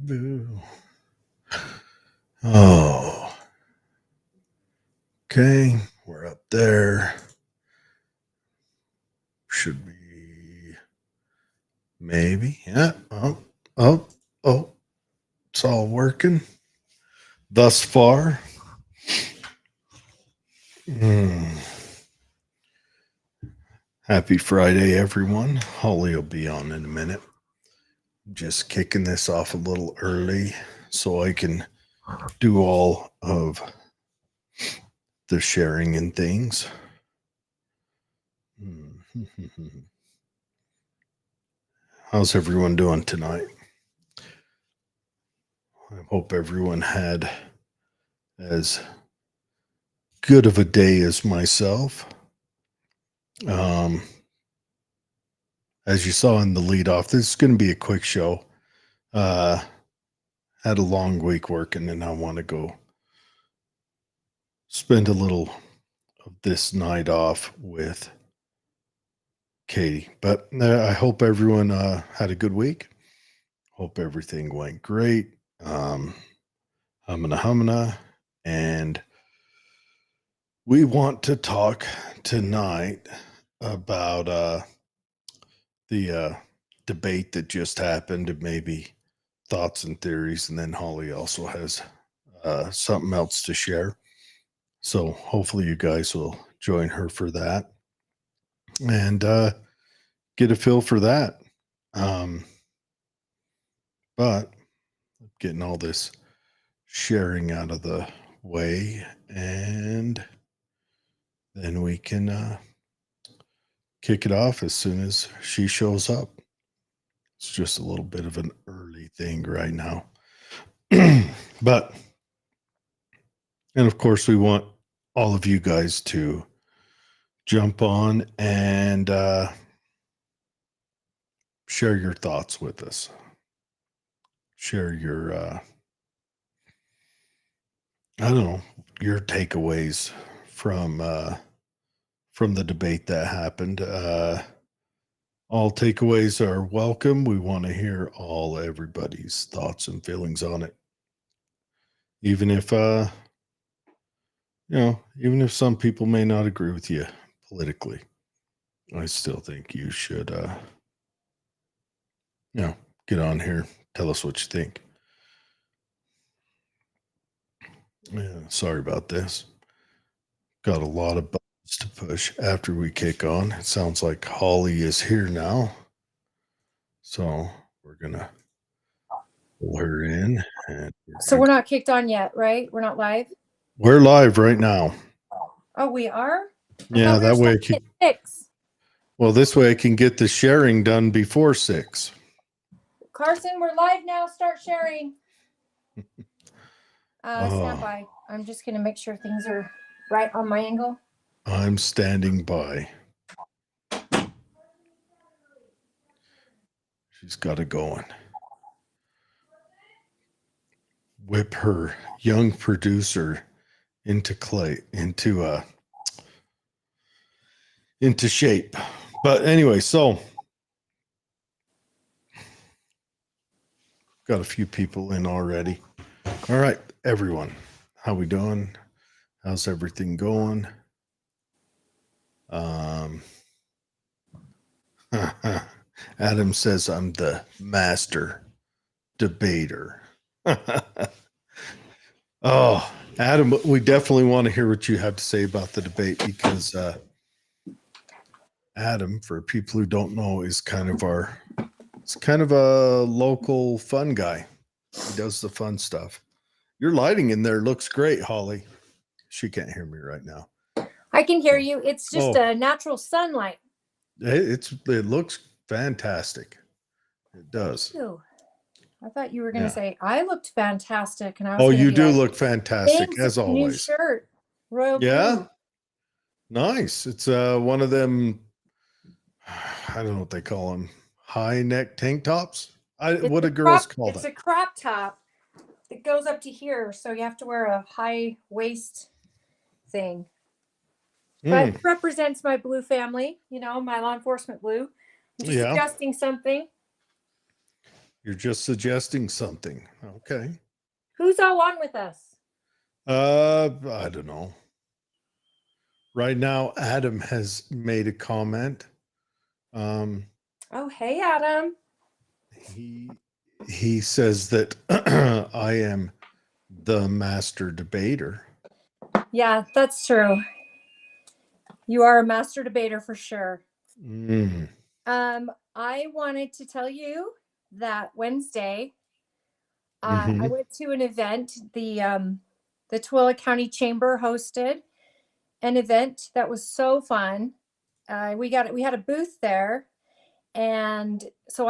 Boo. Oh, okay. We're up there. Should be maybe. Yeah. Oh. It's all working thus far. Hmm. Happy Friday, everyone. Holly will be on in a minute. Just kicking this off a little early so I can do all of the sharing and things. How's everyone doing tonight? I hope everyone had as good of a day as myself. As you saw in the lead off, this is going to be a quick show. Had a long week working, and I want to go spend a little of this night off with Katie. But I hope everyone had a good week. Hope everything went great. Humana. And we want to talk tonight about the debate that just happened, and maybe thoughts and theories. And then Holly also has something else to share. So hopefully you guys will join her for that and get a feel for that. But getting all this sharing out of the way, and then we can kick it off as soon as she shows up. It's just a little bit of an early thing right now. But, and of course, we want all of you guys to jump on and share your thoughts with us. Share your, I don't know, your takeaways from the debate that happened. All takeaways are welcome. We want to hear everybody's thoughts and feelings on it. Even if even if some people may not agree with you politically, I still think you should get on here, tell us what you think. Yeah, sorry about this. Got a lot of buttons to push after we kick on. It sounds like Holly is here now. So we're gonna pull her in. So we're not kicked on yet, right? We're not live? We're live right now. Oh, we are? Yeah, that way I can. 6. Well, this way I can get the sharing done before 6. Carson, we're live now. Start sharing. Stand by. I'm just going to make sure things are right on my angle. I'm standing by. She's got it going. Whip her young producer into shape. But anyway, so got a few people in already. All right, everyone, how we doing? How's everything going? Adam says I'm the master debater. Oh, Adam, we definitely want to hear what you have to say about the debate, because Adam, for people who don't know, is kind of a local fun guy. He does the fun stuff. Your lighting in there looks great, Holly. She can't hear me right now. I can hear you. It's just a natural sunlight. It looks fantastic. It does. Ew. I thought you were going to say I looked fantastic, and I was. Oh, you do look fantastic as always. New shirt, royal blue. Nice. It's one of them. I don't know what they call them. High neck tank tops. What do girls call that? It's a crop top that goes up to here, so you have to wear a high waist thing. But it represents my blue family, my law enforcement blue. I'm just adjusting something. You're just suggesting something. Okay. Who's all on with us? I don't know. Right now, Adam has made a comment. Oh, hey, Adam. He says that I am the master debater. Yeah, that's true. You are a master debater for sure. Mm. I wanted to tell you that Wednesday, I Mhm. went to an event. The Tooele County Chamber hosted an event that was so fun. We had a booth there, and so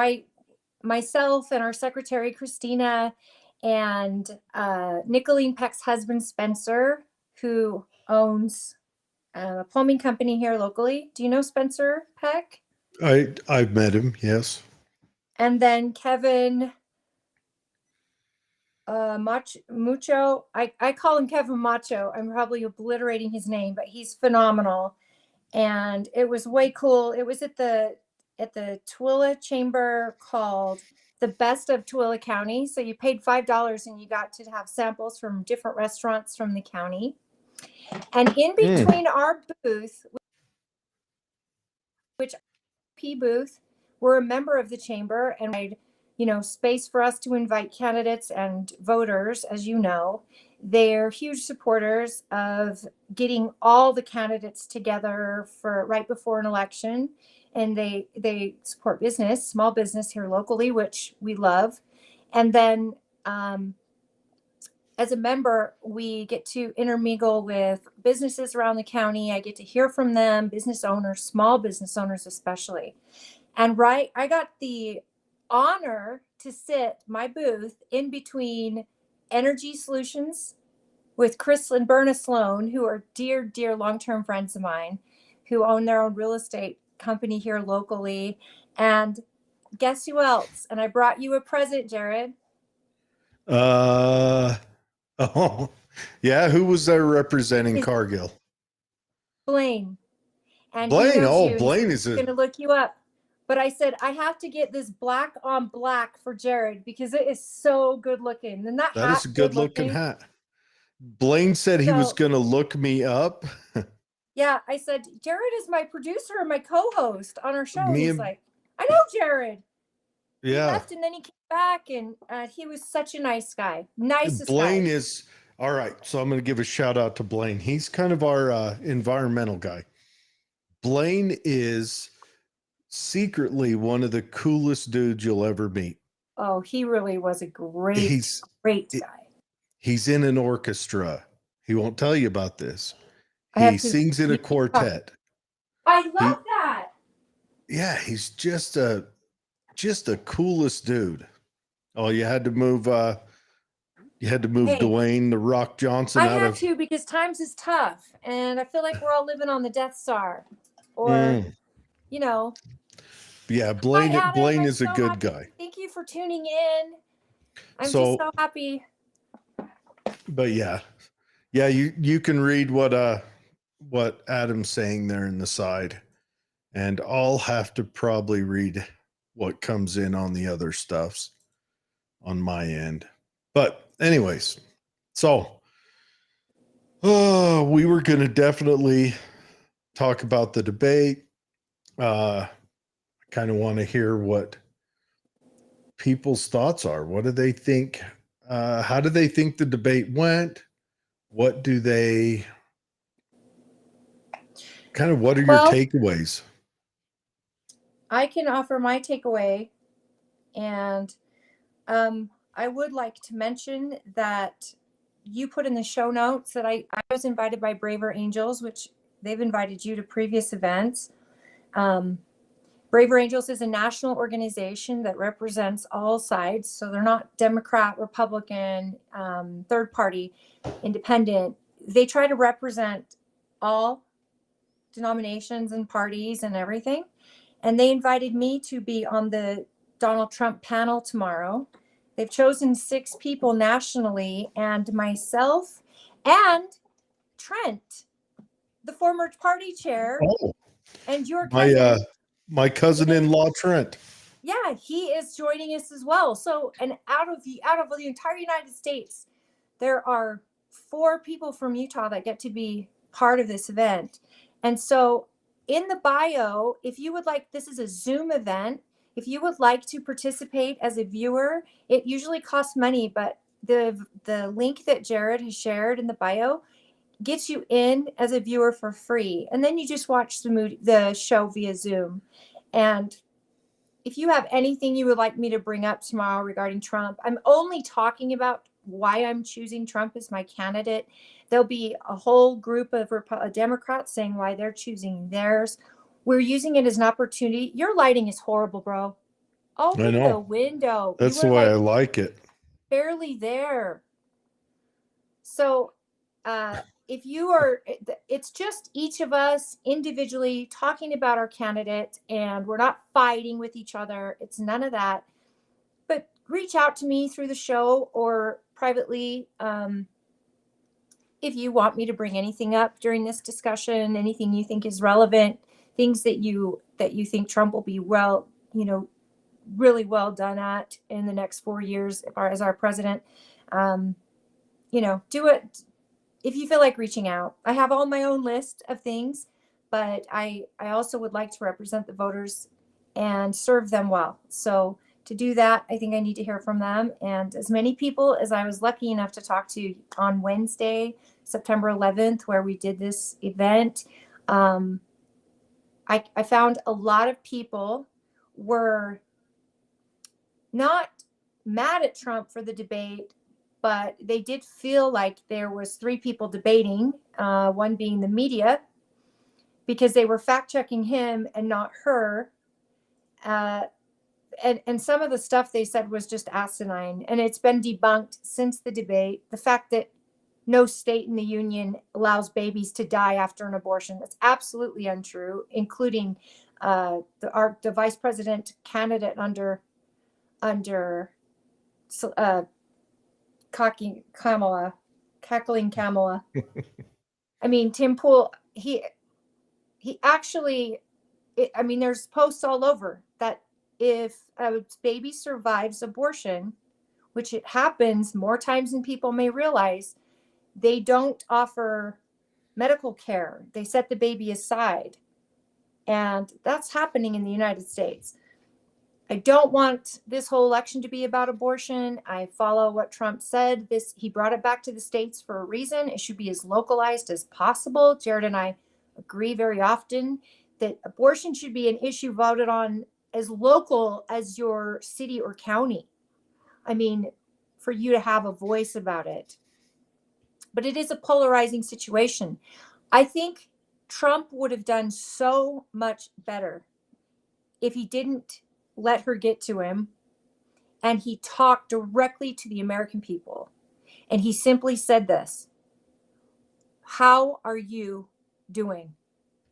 myself and our secretary Christina and Nicolene Peck's husband Spencer, who owns a plumbing company here locally. Do you know Spencer Peck? I've met him, yes. And then Kevin Mucho. I call him Kevin Macho. I'm probably obliterating his name, but he's phenomenal. And it was way cool. It was at the Tooele Chamber called the Best of Tooele County. So you paid $5 and you got to have samples from different restaurants from the county. And in between our booth, which P booth, we're a member of the chamber, and space for us to invite candidates and voters. As you know, they're huge supporters of getting all the candidates together for right before an election, and they support business, small business here locally, which we love. And then as a member, we get to intermingle with businesses around the county. I get to hear from them, business owners, small business owners especially. And I got the honor to sit my booth in between Energy Solutions with Chris and Berna Sloan, who are dear, dear long-term friends of mine, who own their own real estate company here locally. And guess who else? And I brought you a present, Jared. Oh, yeah. Who was there representing It's Cargill? Blaine. And he Blaine. knows Oh, you, and he's Blaine is going to look you up. But I said, I have to get this black on black for Jared because it is so good looking. And that that is hat, a good looking looking. hat. Blaine said he was So, going to look me up. yeah, I said, Jared is my producer and my co-host on our show. And Me he's and like, I know Jared. He yeah. left and then he came back, and he was such a nice guy. Nicest Blaine guy. is all right. So I'm going to give a shout out to Blaine. He's kind of our environmental guy. Blaine is secretly one of the coolest dudes you'll ever meet. Oh, he really was a great guy. He's in an orchestra. He won't tell you about this. I He have to. sings in a quartet. I love that. Yeah, he's just a coolest dude. Oh, you had to move Hey, Dwayne the Rock Johnson I out had of to because times is tough, and I feel like we're all living on the Death Star, or you know. Yeah, Hi, Adam. Blaine I'm is a so good happy. guy. Thank you for tuning in. I'm just So, so happy. but yeah, you can read what Adam's saying there in the side, and I'll have to probably read what comes in on the other stuffs on my end. But anyways, so we were going to definitely talk about the debate. I kind of want to hear what people's thoughts are. What do they think? How do they think the debate went? What do they what are your takeaways? I can offer my takeaway, and I would like to mention that you put in the show notes that I was invited by Braver Angels, which they've invited you to previous events. Braver Angels is a national organization that represents all sides. So they're not Democrat, Republican, third party, independent. They try to represent all denominations and parties and everything. And they invited me to be on the Donald Trump panel tomorrow. They've chosen 6 people nationally, and myself and Trent, the former party chair, Oh, and your cousin. my cousin-in-law Trent. Yeah, he is joining us as well. So, and out of the entire United States, there are 4 people from Utah that get to be part of this event. And so, in the bio, if you would like, this is a Zoom event. If you would like to participate as a viewer, it usually costs money, but the link that Jared has shared in the bio gets you in as a viewer for free, and then you just watch the show via Zoom. And if you have anything you would like me to bring up tomorrow regarding Trump, I'm only talking about why I'm choosing Trump as my candidate. There'll be a whole group of Democrats saying why they're choosing theirs. We're using it as an opportunity. Your lighting is horrible, bro. I Open the know. window. That's You the were way I like like it. barely there. So, if you are, it's just each of us individually talking about our candidate, and we're not fighting with each other. It's none of that. But reach out to me through the show or privately, if you want me to bring anything up during this discussion, anything you think is relevant, things that you think Trump will be really well done at in the next 4 years as our president. Do it if you feel like reaching out. I have all my own list of things, but I also would like to represent the voters and serve them well. So to do that, I think I need to hear from them. And as many people as I was lucky enough to talk to on Wednesday, September 11th, where we did this event, I found a lot of people were not mad at Trump for the debate, but they did feel like there was 3 people debating, one being the media, because they were fact checking him and not her. And some of the stuff they said was just asinine, and it's been debunked since the debate. The fact that no state in the union allows babies to die after an abortion, that's absolutely untrue, including the vice president candidate under cackling Kamala. I mean, Tim Pool, he actually, there's posts all over that if a baby survives abortion, which it happens more times than people may realize, they don't offer medical care. They set the baby aside. And that's happening in the United States. I don't want this whole election to be about abortion. I follow what Trump said. He brought it back to the states for a reason. It should be as localized as possible. Jared and I agree very often that abortion should be an issue voted on as local as your city or county. I mean, for you to have a voice about it. But it is a polarizing situation. I think Trump would have done so much better if he didn't let her get to him and he talked directly to the American people. And he simply said this: how are you doing?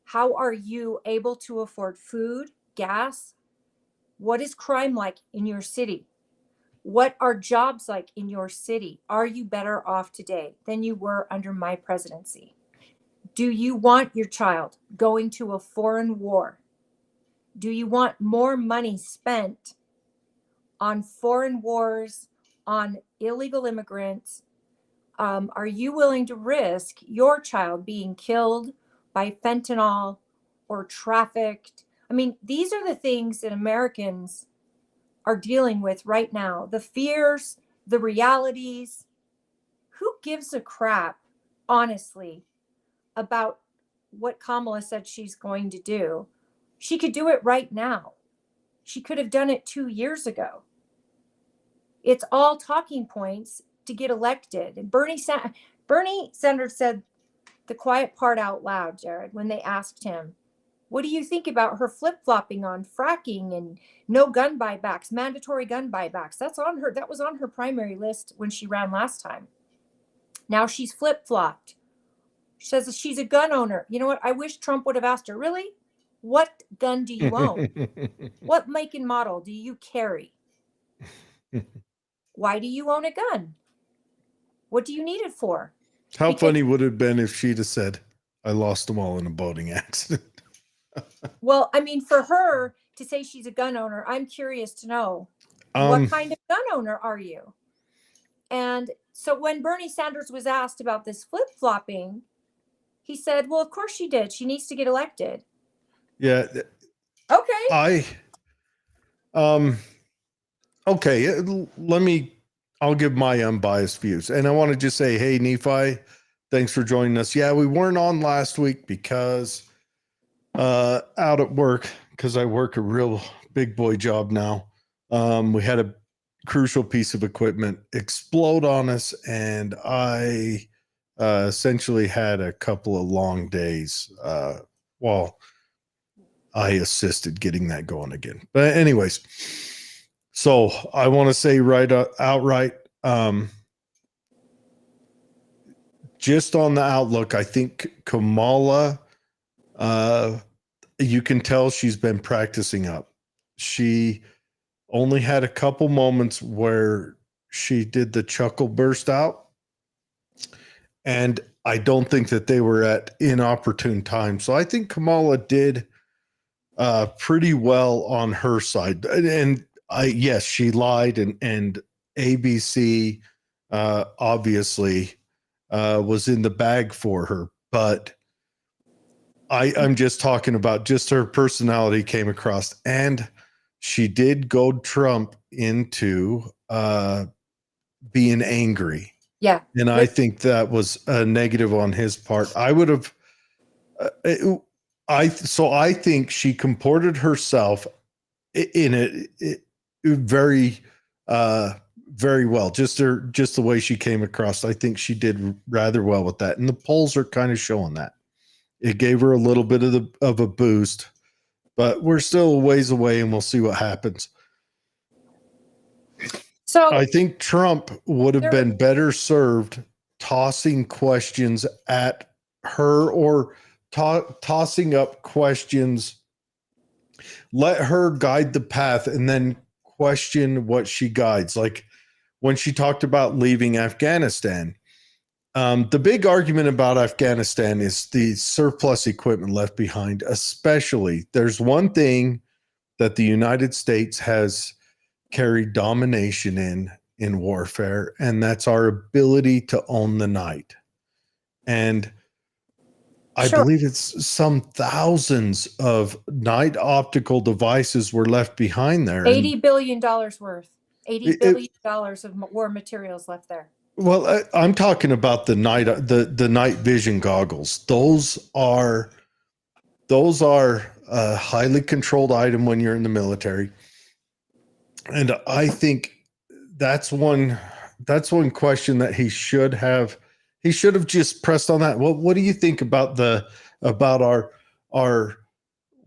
How are you able to afford food, gas? What is crime like in your city? What are jobs like in your city? Are you better off today than you were under my presidency? Do you want your child going to a foreign war? Do you want more money spent on foreign wars, on illegal immigrants? Are you willing to risk your child being killed by fentanyl or trafficked? I mean, these are the things that Americans are dealing with right now. The fears, the realities. Who gives a crap, honestly, about what Kamala said she's going to do? She could do it right now. She could have done it 2 years ago. It's all talking points to get elected. And Bernie Sanders said the quiet part out loud, Jared, when they asked him, what do you think about her flip-flopping on fracking and no gun buybacks, mandatory gun buybacks? That was on her primary list when she ran last time. Now she's flip-flopped. She says she's a gun owner. You know what? I wish Trump would have asked her, really? What gun do you own? What make and model do you carry? Why do you own a gun? What do you need it for? How funny would it have been if she'd have said, I lost them all in a boating accident? Well, I mean, for her to say she's a gun owner, I'm curious to know what Um, kind of gun owner are you? And so when Bernie Sanders was asked about this flip-flopping, he said, well, of course she did. She needs to get elected. yeah, Okay. I um okay, I'll give my unbiased views. And I want to just say, hey, Nephi, thanks for joining us. Yeah, we weren't on last week because out at work, because I work a real big boy job now. We had a crucial piece of equipment explode on us, and I essentially had a couple of long days while I assisted getting that going again. But anyways, so I want to say outright, just on the outlook, I think Kamala, you can tell she's been practicing up. She only had a couple moments where she did the chuckle burst out, and I don't think that they were at inopportune times. So I think Kamala did pretty well on her side. And yes, she lied, and ABC obviously was in the bag for her. But I'm just talking about just her personality came across, and she did goad Trump into being angry. Yeah. And I think that was a negative on his part. I would have, I think she comported herself in a very, very well. Just the way she came across. I think she did rather well with that, and the polls are kind of showing that. It gave her a little bit of a boost, but we're still a ways away, and we'll see what happens. So I think Trump would have been better served tossing questions at her, or tossing up questions. Let her guide the path and then question what she guides. Like when she talked about leaving Afghanistan. The big argument about Afghanistan is the surplus equipment left behind, especially. There's one thing that the United States has carried domination in warfare, and that's our ability to own the night. And I believe it's some thousands of night optical devices were left behind there. $80 billion worth. $80 billion of war materials left there. Well, I'm talking about the night vision goggles. Those are a highly controlled item when you're in the military, and I think that's one question that he should have just pressed on that. What do you think about our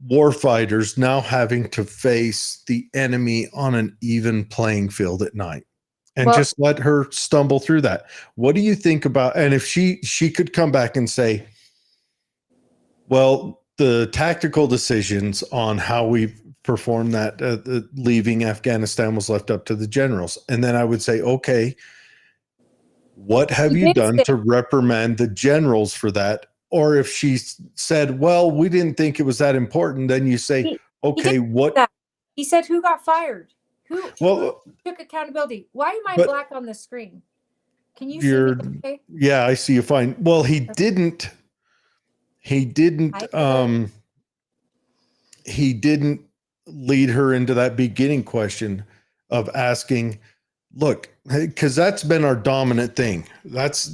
war fighters now having to face the enemy on an even playing field at night? And just let her stumble through that. What do you think about, and if she could come back and say, well, the tactical decisions on how we perform that leaving Afghanistan was left up to the generals. And then I would say, okay, what have you done to reprimand the generals for that? Or if she said, well, we didn't think it was that important, then you say, okay, what? He said, who got fired? Who took accountability? Why am I black on the screen? Can you see me okay? Yeah, I see you fine. Well, he didn't lead her into that beginning question of asking, look, because that's been our dominant thing. That's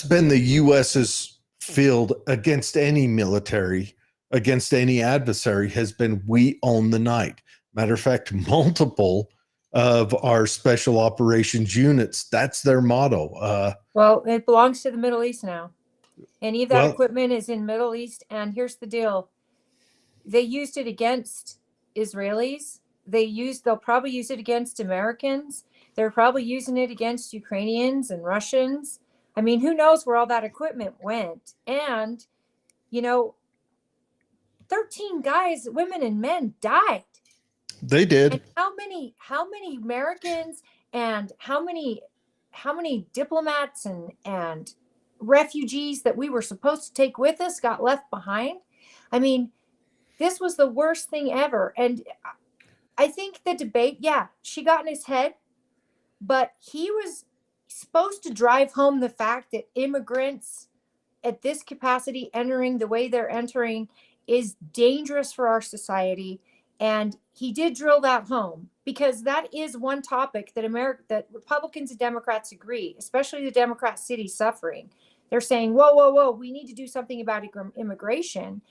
been the US's field against any military, against any adversary, has been we own the night. Matter of fact, multiple of our special operations units, that's their motto. Well, it belongs to the Middle East now. Any of that equipment is in Middle East. And here's the deal. They used it against Israelis. They'll probably use it against Americans. They're probably using it against Ukrainians and Russians. I mean, who knows where all that equipment went? And, 13 guys, women and men died. They did. And how many Americans and how many diplomats and refugees that we were supposed to take with us got left behind? I mean, This was the worst thing ever. And I think the debate, yeah, she got in his head, but he was supposed to drive home the fact that immigrants at this capacity entering the way they're entering is dangerous for our society. And he did drill that home, because that is one topic that that Republicans and Democrats agree, especially the Democrat city suffering. They're saying, whoa, whoa, whoa, we need to do something about immigration.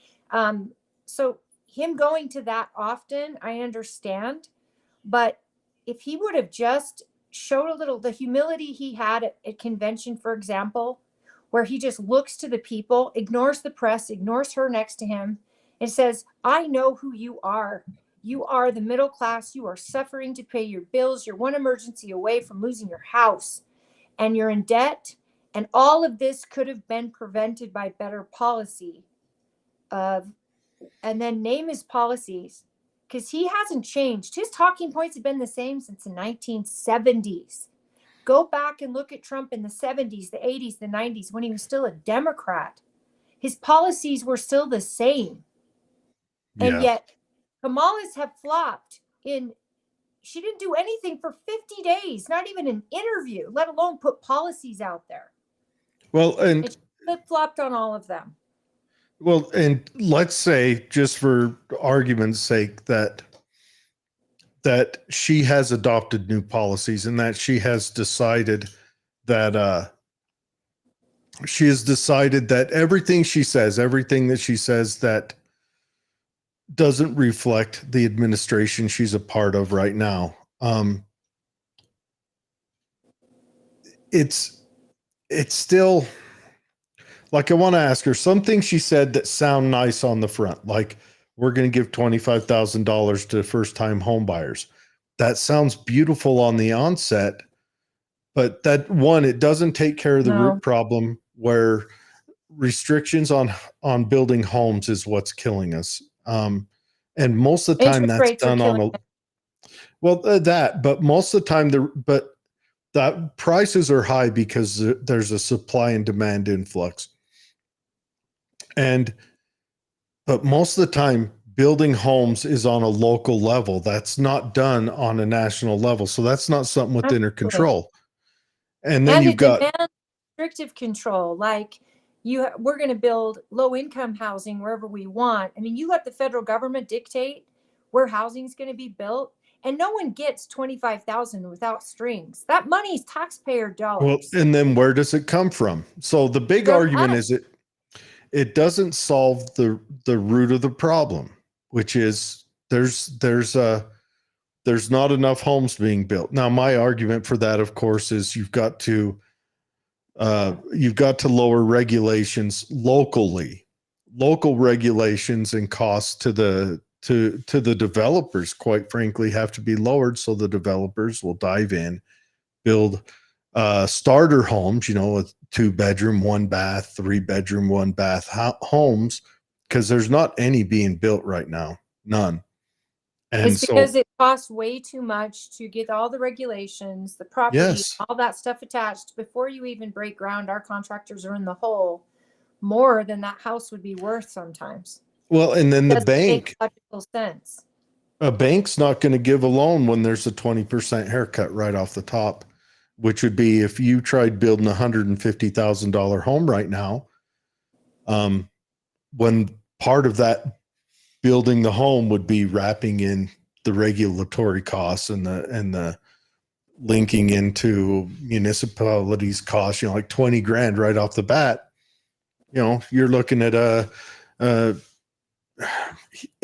So him going to that often, I understand. But if he would have just showed a little, the humility he had at convention, for example, where he just looks to the people, ignores the press, ignores her next to him, and says, I know who you are. You are the middle class. You are suffering to pay your bills. You're one emergency away from losing your house, and you're in debt. And all of this could have been prevented by better policy of, and then name his policies, because he hasn't changed. His talking points have been the same since the 1970s. Go back and look at Trump in the 70s, the 80s, the 90s, when he was still a Democrat. His policies were still the same. And Yeah. yet Kamala's have flopped in. She didn't do anything for 50 days, not even an interview, let alone put policies out there. Well, and she flip-flopped on all of them. Well, and let's say, just for argument's sake, that she has adopted new policies, and that she has decided that everything that she says that doesn't reflect the administration she's a part of right now. It's still, like, I want to ask her some things she said that sound nice on the front, like we're going to give $25,000 to first-time home buyers. That sounds beautiful on the onset, but that one, it doesn't take care of the root problem, where restrictions on building homes is what's killing us. And most of the time that's done on but most of the time that prices are high because there's a supply and demand influx. But most of the time, building homes is on a local level. That's not done on a national level. So that's not something within her control. And then you've got restrictive control, like we're going to build low income housing wherever we want. I mean, you let the federal government dictate where housing is going to be built, and no one gets 25,000 without strings. That money is taxpayer dollars. Well, and then where does it come from? So the big argument is it doesn't solve the root of the problem, which is there's not enough homes being built. Now, my argument for that, of course, is you've got to lower regulations locally. Local regulations and costs to the developers, quite frankly, have to be lowered, so the developers will dive in, build starter homes, with 2-bedroom, 1-bath, 3-bedroom, 1-bath homes, because there's not any being built right now. None. And it's because it costs way too much to get all the regulations, the property, yes, all that stuff attached. Before you even break ground, our contractors are in the hole more than that house would be worth sometimes. Well, and then the bank, logical sense. A bank's not going to give a loan when there's a 20% haircut right off the top, which would be if you tried building $150,000 home right now. When part of that building the home would be wrapping in the regulatory costs and the linking into municipalities costs, like 20 grand right off the bat, you're looking at a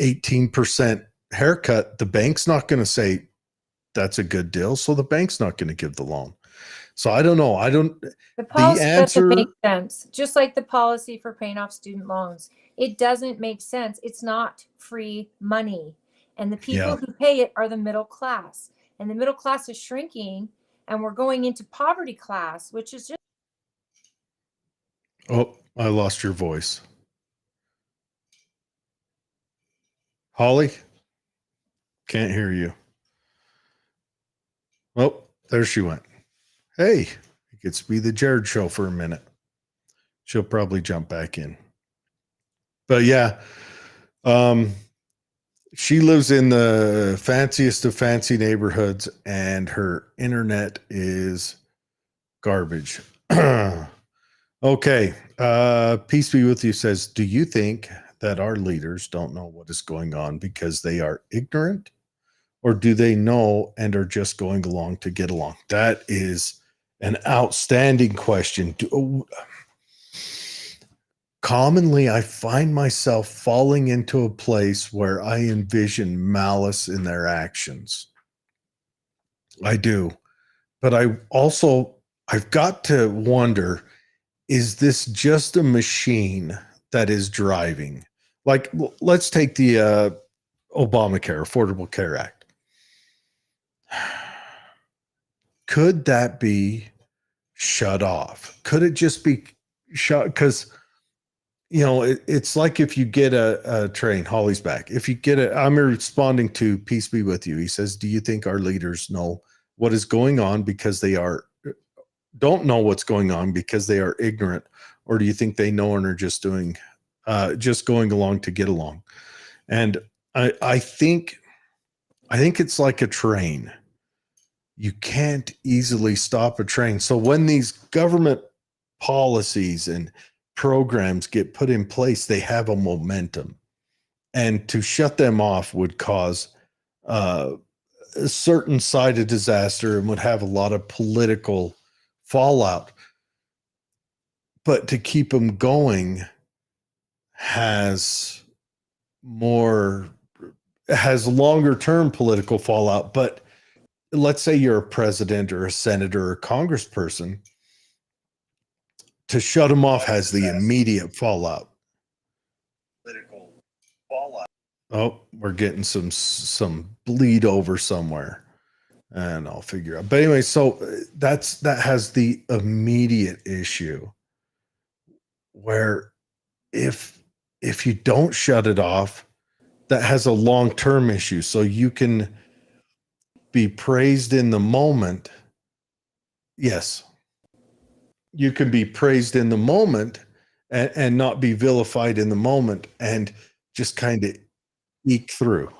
18% haircut. The bank's not going to say that's a good deal, so the bank's not going to give the loan. So I don't know. The policy doesn't make sense. Just like the policy for paying off student loans, it doesn't make sense. It's not free money, and the people who pay it are the middle class, and the middle class is shrinking, and we're going into poverty class, which is just. Oh, I lost your voice. Holly, can't hear you. Oh, there she went. Hey, it gets to be the Jared show for a minute. She'll probably jump back in. But yeah, She lives in the fanciest of fancy neighborhoods, and her internet is garbage. Okay. Peace be with you says, do you think that our leaders don't know what is going on because they are ignorant, or do they know and are just going along to get along? That is an outstanding question. Commonly, I find myself falling into a place where I envision malice in their actions. I do. But I've got to wonder, is this just a machine that is driving? Like, let's take the Obamacare, Affordable Care Act. Could that be shut off? Could it just be shut? Because, it's like if you get a train, Holly's back. If you get I'm responding to Peace Be With You. He says, do you think our leaders know what is going on because don't know what's going on because they are ignorant, or do you think they know and are just going along to get along? And I think it's like a train. You can't easily stop a train. So when these government policies and programs get put in place, they have a momentum, and to shut them off would cause a certain side of disaster and would have a lot of political fallout. But to keep them going has longer term political fallout. But let's say you're a president or a senator or a congressperson, to shut them off has the immediate fallout. Political fallout. Oh, we're getting some bleed over somewhere, and I'll figure out. But anyway, so that has the immediate issue where if you don't shut it off, that has a long-term issue. So you can be praised in the moment. Yes. You can be praised in the moment and not be vilified in the moment and just kind of eke through.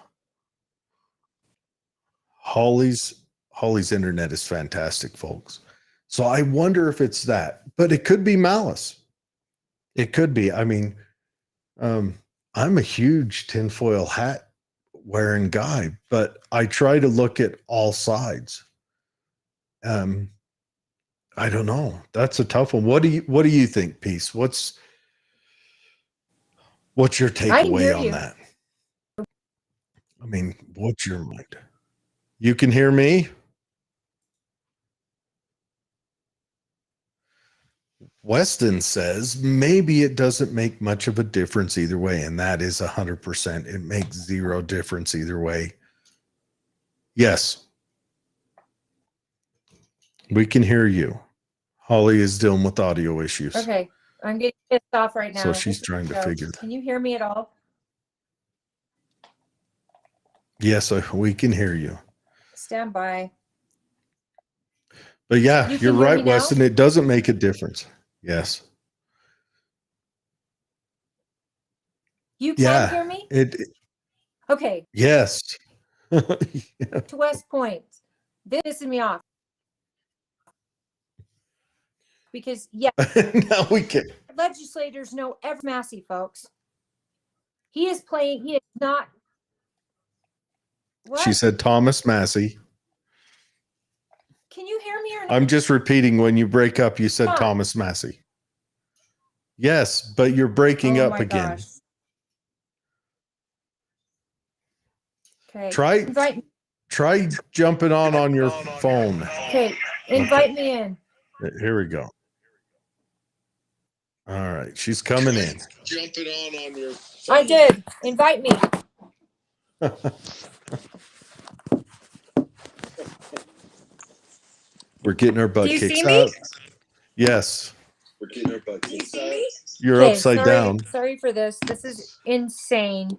Holly's internet is fantastic, folks. So I wonder if it's that, but it could be malice. It could be. I mean, I'm a huge tinfoil hat wearing guy, but I try to look at all sides. I don't know. That's a tough one. What do you think, Peace? What's your takeaway on that? I mean, what's your mind? You can hear me? Weston says maybe it doesn't make much of a difference either way, and that is 100%. It makes zero difference either way. Yes. We can hear you. Holly is dealing with audio issues. Okay. I'm getting pissed off right now. So she's trying to figure that. Can you hear me at all? Yes, we can hear you. Stand by. But yeah, you're right, Weston. It doesn't make a difference. Yes. You can hear me? Okay. Yes. Yeah. To West Point. This is me off. Because, yeah. Now we can. Legislators know every Massey, folks. He is not. What? She said Thomas Massey. Can you hear me or not? I'm just repeating, when you break up, you said Thomas Massey. Yes, but you're breaking up again. Gosh. Okay. Try jumping on your phone. Okay. Invite me in. Here we go. All right. She's coming in. Jumping on your phone. I did. Invite me. We're getting our butt kicks out. Me? Yes. We're getting our butt kicks out. You're upside down. Sorry for this. This is insane.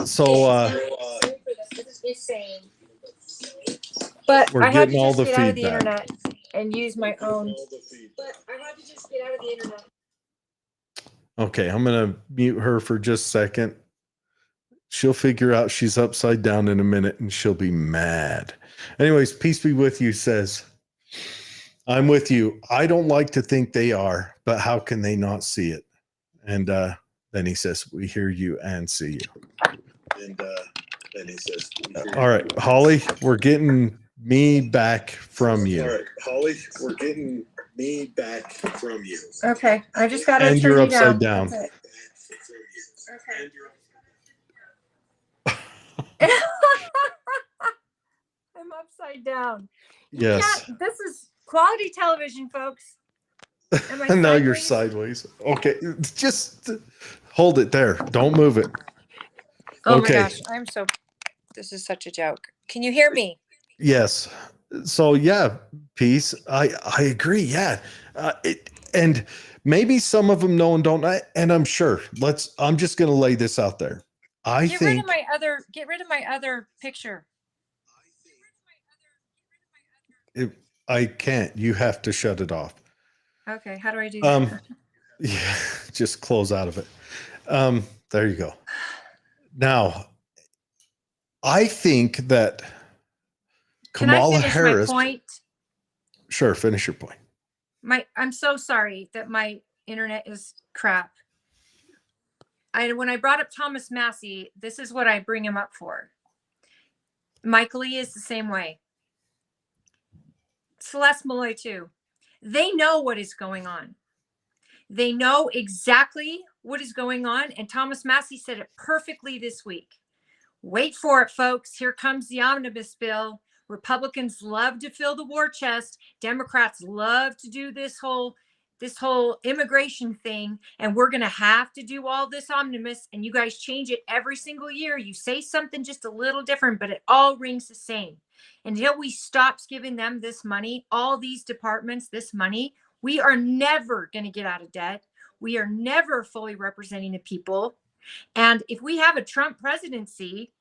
So this is insane. But I had to just get out of the internet and use my own. But I had to just get out of the internet. Okay, I'm gonna mute her for just a second. She'll figure out she's upside down in a minute and she'll be mad. Anyways, peace be with you says, I'm with you. I don't like to think they are, but how can they not see it? And then he says, we hear you and see you. And then he says, all right, Holly, we're getting me back from you. All right, Holly, we're getting me back from you. Okay, I just got to And turn you're you upside down. down. Okay. I'm upside down. Yes. This is quality television, folks. Am I And now you're sideways? sideways. Okay, just hold it there. Don't move it. Oh Okay. my gosh, this is such a joke. Can you hear me? Yes. So yeah, peace. I agree. Yeah. And maybe some of them know and don't. And I'm sure. I'm just going to lay this out there. Get rid of my other picture. I can't. You have to shut it off. Okay. How do I do that? Yeah. Just close out of it. There you go. Now, I think that Kamala Harris. My point? Sure, finish your point. I'm so sorry that my internet is crap. When I brought up Thomas Massey, this is what I bring him up for. Michael Lee is the same way. Celeste Malloy too. They know what is going on. They know exactly what is going on. And Thomas Massey said it perfectly this week. Wait for it, folks. Here comes the omnibus bill. Republicans love to fill the war chest. Democrats love to do this whole immigration thing. And we're going to have to do all this omnibus. And you guys change it every single year. You say something just a little different, but it all rings the same. Until we stop giving them this money, all these departments, this money, we are never going to get out of debt. We are never fully representing the people. And if we have a Trump presidency,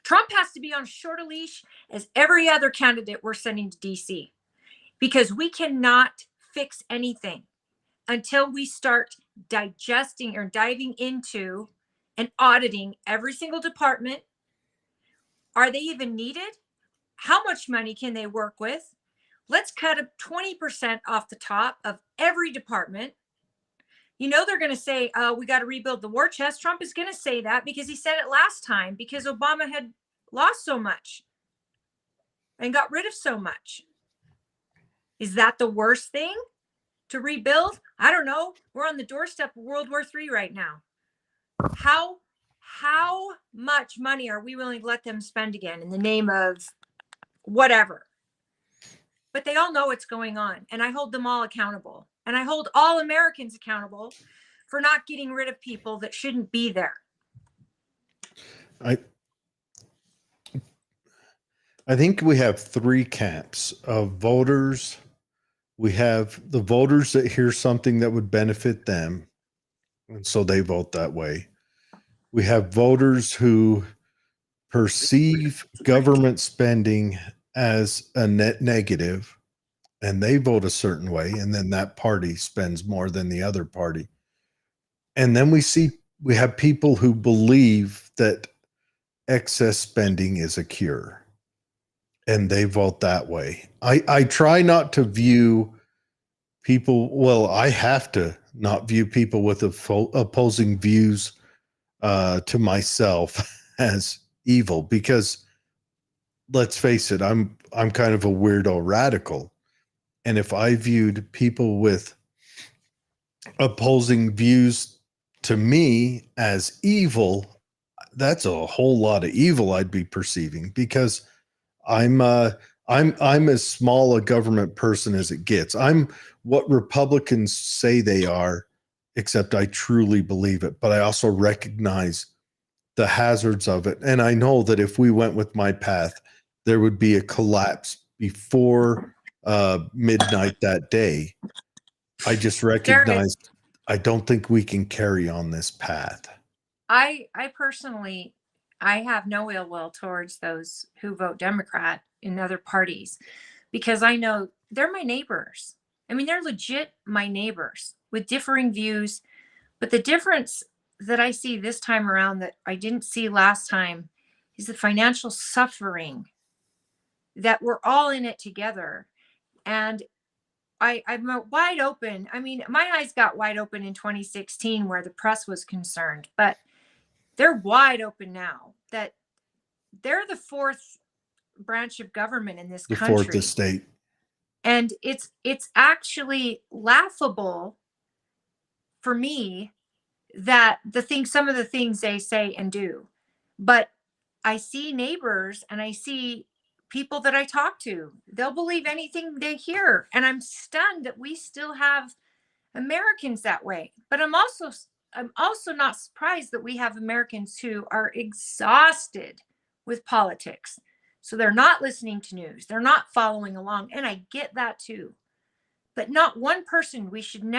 Trump has to be on short a leash as every other candidate we're sending to DC, because we cannot fix anything until we start digesting or diving into and auditing every single department. Are they even needed? How much money can they work with? Let's cut 20% off the top of every department. You know, they're going to say, we got to rebuild the war chest. Trump is going to say that because he said it last time, because Obama had lost so much and got rid of so much. Is that the worst thing to rebuild? I don't know. We're on the doorstep of World War III right now. How much money are we willing to let them spend again in the name of whatever? But they all know what's going on. And I hold them all accountable. And I hold all Americans accountable for not getting rid of people that shouldn't be there. I think we have three camps of voters. We have the voters that hear something that would benefit them, and so they vote that way. We have voters who perceive government spending as a net negative, and they vote a certain way, and then that party spends more than the other party. And then we have people who believe that excess spending is a cure, and they vote that way. I try not to view people, well, I have to not view people with opposing views to myself as evil, because let's face it, I'm kind of a weirdo radical. And if I viewed people with opposing views to me as evil, that's a whole lot of evil I'd be perceiving, because I'm as small a government person as it gets. I'm what Republicans say they are, except I truly believe it. But I also recognize the hazards of it. And I know that if we went with my path, there would be a collapse before midnight that day. I just recognized I don't think we can carry on this path. I personally, I have no ill will towards those who vote Democrat in other parties, because I know they're my neighbors. I mean, they're legit my neighbors with differing views. But the difference that I see this time around that I didn't see last time is the financial suffering that we're all in it together. And I'm wide open. I mean, my eyes got wide open in 2016 where the press was concerned, but they're wide open now that they're the fourth branch of government in this The fourth country. estate. And it's actually laughable for me that some of the things they say and do. But I see neighbors and I see people that I talk to, they'll believe anything they hear. And I'm stunned that we still have Americans that way. But I'm also not surprised that we have Americans who are exhausted with politics. So they're not listening to news. They're not following along. And I get that too. But not one person, we shouldn't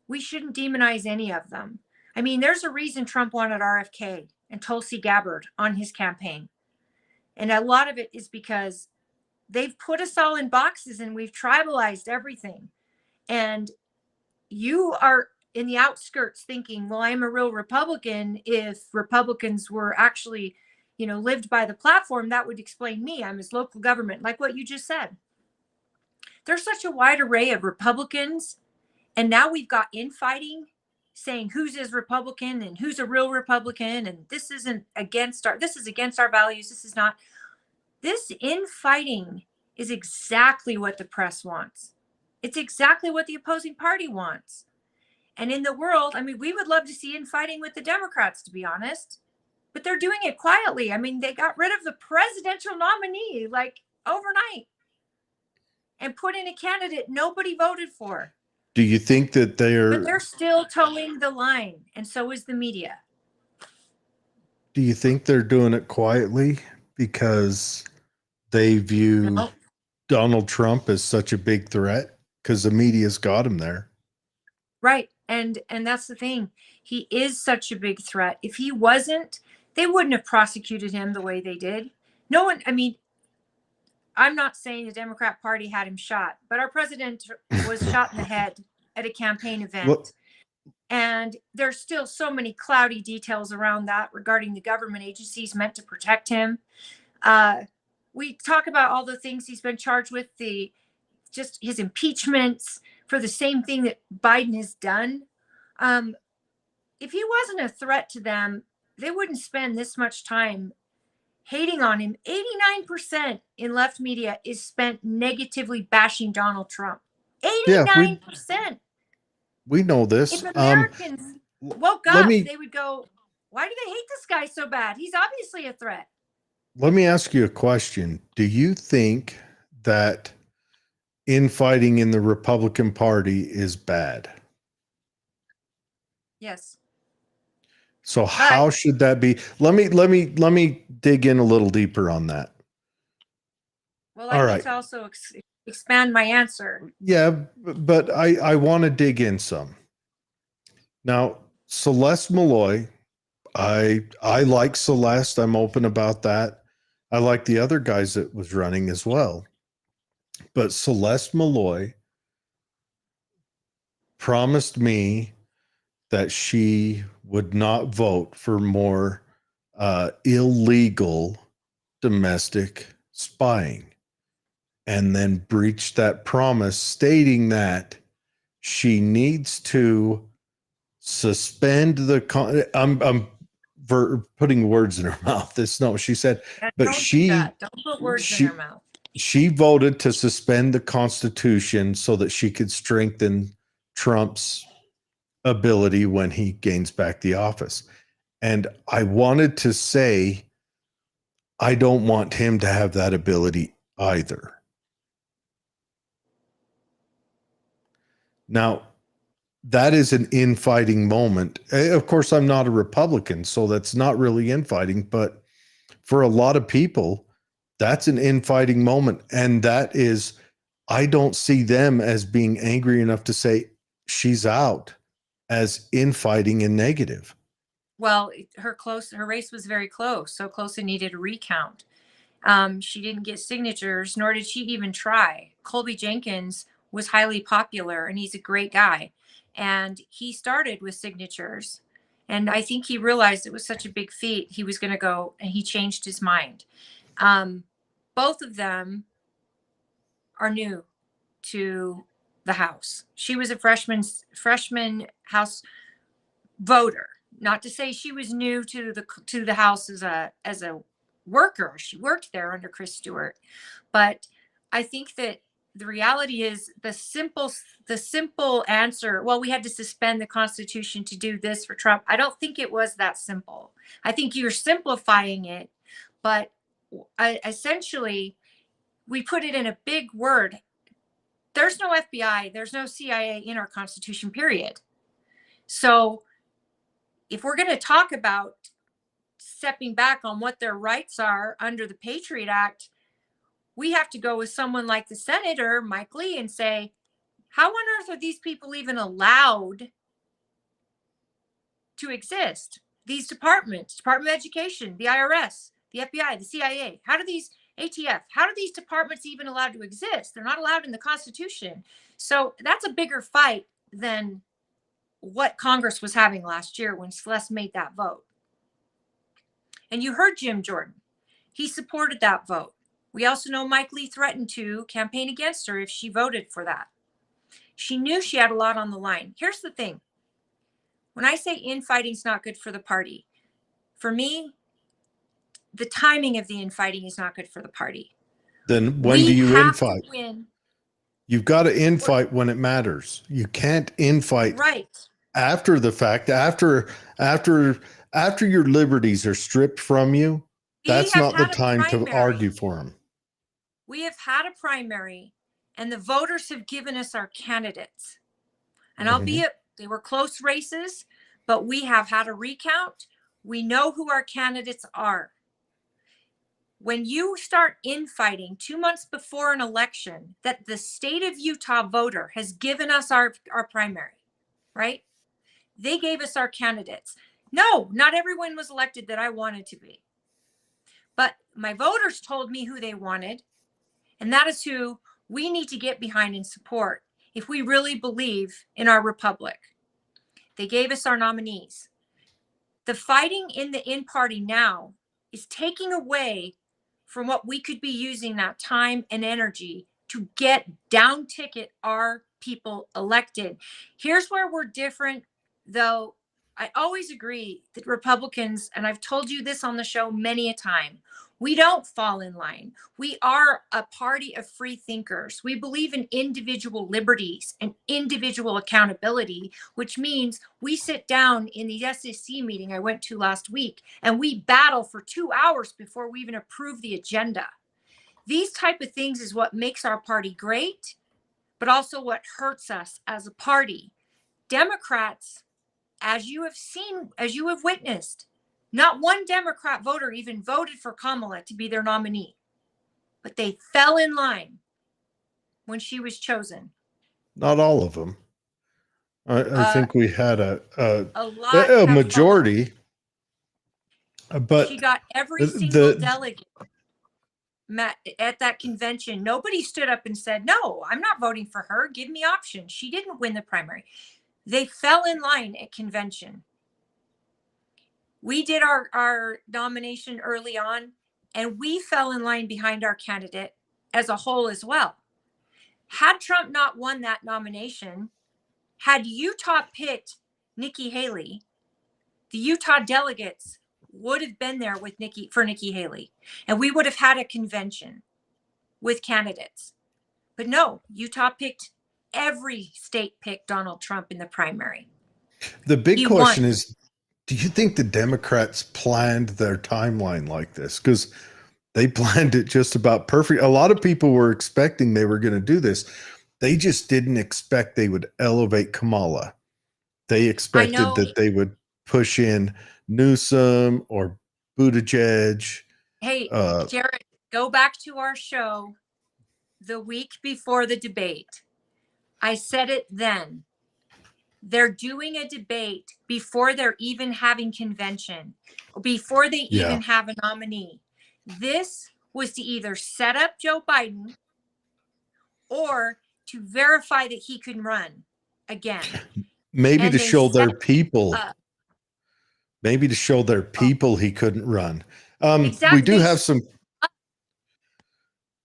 demonize any of them. I mean, there's a reason Trump wanted RFK and Tulsi Gabbard on his campaign. And a lot of it is because they've put us all in boxes and we've tribalized everything. And you are in the outskirts thinking, well, I'm a real Republican. If Republicans were actually, lived by the platform, that would explain me. I'm his local government, like what you just said. There's such a wide array of Republicans. And now we've got infighting saying who's is Republican and who's a real Republican. And this is against our values. This is not. This infighting is exactly what the press wants. It's exactly what the opposing party wants. And in the world, I mean, we would love to see infighting with the Democrats, to be honest, but they're doing it quietly. I mean, they got rid of the presidential nominee like overnight and put in a candidate nobody voted for. Do you think that But they're still towing the line, and so is the media. do you think they're doing it quietly because they view No. Donald Trump as such a big threat? Because the media's got him there. Right. And that's the thing. He is such a big threat. If he wasn't, they wouldn't have prosecuted him the way they did. No one, I mean, I'm not saying the Democrat Party had him shot, but our president was shot in the head at a campaign event. Well, and there's still so many cloudy details around that regarding the government agencies meant to protect him. We talk about all the things he's been charged with, just his impeachments for the same thing that Biden has done. If he wasn't a threat to them, they wouldn't spend this much time hating on him. 89% in left media is spent negatively bashing Donald Trump. 89%. We know this. If Americans woke up, they would go, why do they hate this guy so bad? He's obviously a threat. Let me ask you a question. Do you think that infighting in the Republican Party is bad? Yes. So how should that be? Let me dig in a little deeper on that. Well, I need to also expand my answer. Yeah, but I want to dig in some. Now, Celeste Malloy, I like Celeste. I'm open about that. I like the other guys that was running as well. But Celeste Malloy promised me that she would not vote for more illegal domestic spying, and then breached that promise, stating that she needs to suspend the I'm putting words in her mouth. That's not what she said. But don't put words in her mouth. She voted to suspend the Constitution so that she could strengthen Trump's ability when he gains back the office. And I wanted to say, I don't want him to have that ability either. Now, that is an infighting moment. Of course, I'm not a Republican, so that's not really infighting, but for a lot of people, that's an infighting moment. And that is, I don't see them as being angry enough to say she's out as infighting and negative. Well, her race was very close, so close it needed a recount. She didn't get signatures, nor did she even try. Colby Jenkins was highly popular, and he's a great guy. And he started with signatures. And I think he realized it was such a big feat. He was going to go, and he changed his mind. Both of them are new to the House. She was a freshman House voter. Not to say she was new to the House as a worker. She worked there under Chris Stewart, but I think that the reality is the simple answer. Well, we had to suspend the Constitution to do this for Trump. I don't think it was that simple. I think you're simplifying it, but essentially, we put it in a big word. There's no FBI, there's no CIA in our Constitution, period. So if we're going to talk about stepping back on what their rights are under the Patriot Act, we have to go with someone like the Senator, Mike Lee, and say, how on earth are these people even allowed to exist? These departments, Department of Education, the IRS, the FBI, the CIA, how do these ATF, how are these departments even allowed to exist? They're not allowed in the Constitution. So that's a bigger fight than what Congress was having last year when Celeste made that vote. And you heard Jim Jordan. He supported that vote. We also know Mike Lee threatened to campaign against her if she voted for that. She knew she had a lot on the line. Here's the thing. When I say infighting's not good for the party, for me, the timing of the infighting is not good for the party. Then when do you infight? Win. You've got to infight when it matters. You can't infight after the fact, after your liberties are stripped from you. That's not the time to argue for them. We have had a primary, and the voters have given us our candidates. And albeit they were close races, but we have had a recount. We know who our candidates are. When you start infighting 2 months before an election that the state of Utah voter has given us our primary, right? They gave us our candidates. No, not everyone was elected that I wanted to be. But my voters told me who they wanted, and that is who we need to get behind and support if we really believe in our republic. They gave us our nominees. The fighting in the in-party now is taking away from what we could be using that time and energy to get down ticket our people elected. Here's where we're different, though. I always agree that Republicans, and I've told you this on the show many a time, we don't fall in line. We are a party of free thinkers. We believe in individual liberties and individual accountability, which means we sit down in the SEC meeting I went to last week, and we battle for 2 hours before we even approve the agenda. These type of things is what makes our party great, but also what hurts us as a party. Democrats, as you have seen, as you have witnessed, not one Democrat voter even voted for Kamala to be their nominee, but they fell in line when she was chosen. Not all of them. I think we had a majority, but she got every single delegate met at that convention. Nobody stood up and said, no, I'm not voting for her. Give me options. She didn't win the primary. They fell in line at convention. We did our nomination early on, and we fell in line behind our candidate as a whole as well. Had Trump not won that nomination, had Utah picked Nikki Haley, the Utah delegates would have been there with Nikki Haley, and we would have had a convention with candidates. But no, Utah picked, every state picked Donald Trump in the primary. The big question is, do you think the Democrats planned their timeline like this? Because they planned it just about perfect. A lot of people were expecting they were going to do this. They just didn't expect they would elevate Kamala. They expected that they would push in Newsom or Buttigieg. Hey, Jared, go back to our show the week before the debate. I said it then. They're doing a debate before they're even having convention, before they even have a nominee. This was to either set up Joe Biden or to verify that he can run again. Maybe to show their people. Maybe to show their people he couldn't run. We Exactly. do have some.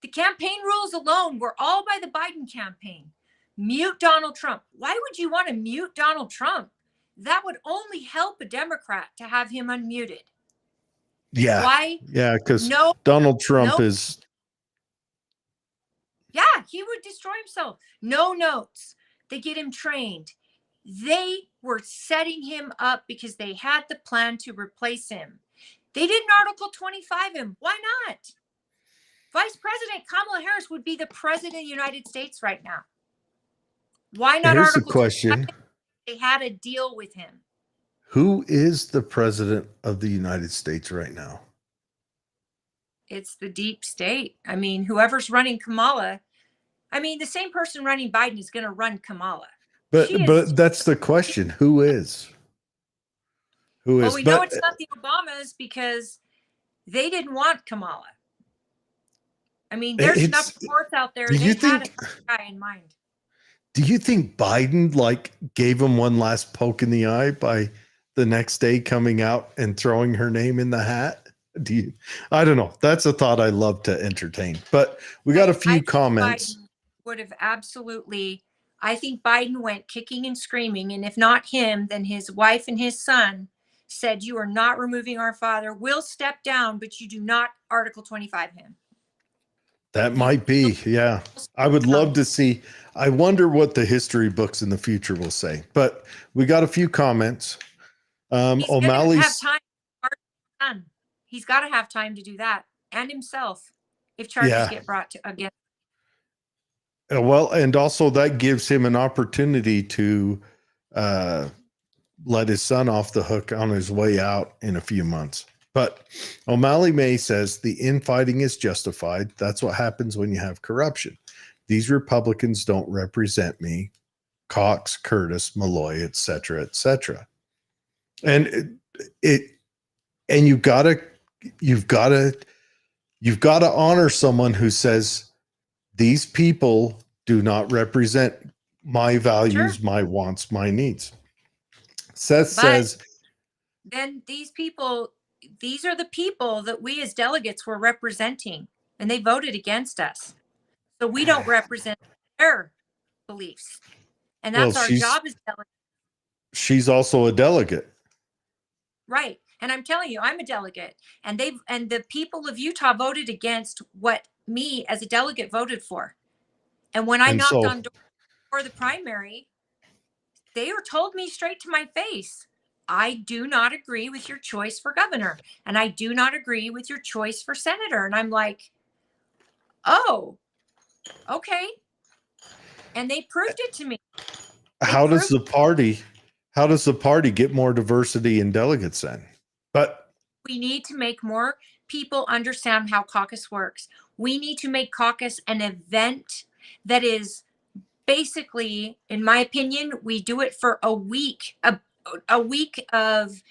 The campaign rules alone were all by the Biden campaign. Mute Donald Trump. Why would you want to mute Donald Trump? That would only help a Democrat to have him unmuted. Yeah. Why? Yeah, because No, Donald Trump is. Yeah, he would destroy himself. No notes. They get him trained. They were setting him up because they had the plan to replace him. They didn't Article 25 him. Why not? Vice President Kamala Harris would be the president of the United States right now. Why not Here's the Article 25? question. They had a deal with him. Who is the president of the United States right now? It's the deep state. I mean, whoever's running Kamala, I mean, the same person running Biden is going to run Kamala. But that's the question. Who is? Who is? Well, we know it's not the Obamas because they didn't want Kamala. I mean, there's enough reports out there. They had a guy in mind. Do you think Biden gave him one last poke in the eye by the next day coming out and throwing her name in the hat? I don't know. That's a thought I love to entertain. But we got a few comments. Biden would have absolutely. I think Biden went kicking and screaming, and if not him, then his wife and his son said, "You are not removing our father. We'll step down, but you do not Article 25 him." That might be, yeah. I would love to see. I wonder what the history books in the future will say. But we got a few comments. O'Malley's. He's got to have time to do that, and himself, if charges get brought to again. Well, and also that gives him an opportunity to let his son off the hook on his way out in a few months. But O'Malley May says the infighting is justified. That's what happens when you have corruption. These Republicans don't represent me. Cox, Curtis, Malloy, et cetera, et cetera. And you've got to honor someone who says these people do not represent my values, my wants, my needs. Seth says, then these are the people that we as delegates were representing, and they voted against us. So we don't represent their beliefs. And that's our job as delegates. She's also a delegate. Right. And I'm telling you, I'm a delegate. And the people of Utah voted against what me as a delegate voted for. And when I knocked on doors for the primary, they told me straight to my face, I do not agree with your choice for governor. And I do not agree with your choice for senator. And I'm like, oh, okay. And they proved it to me. How does the party get more diversity in delegates then? But we need to make more people understand how caucus works. We need to make caucus an event that is basically, in my opinion, we do it for a week, a week of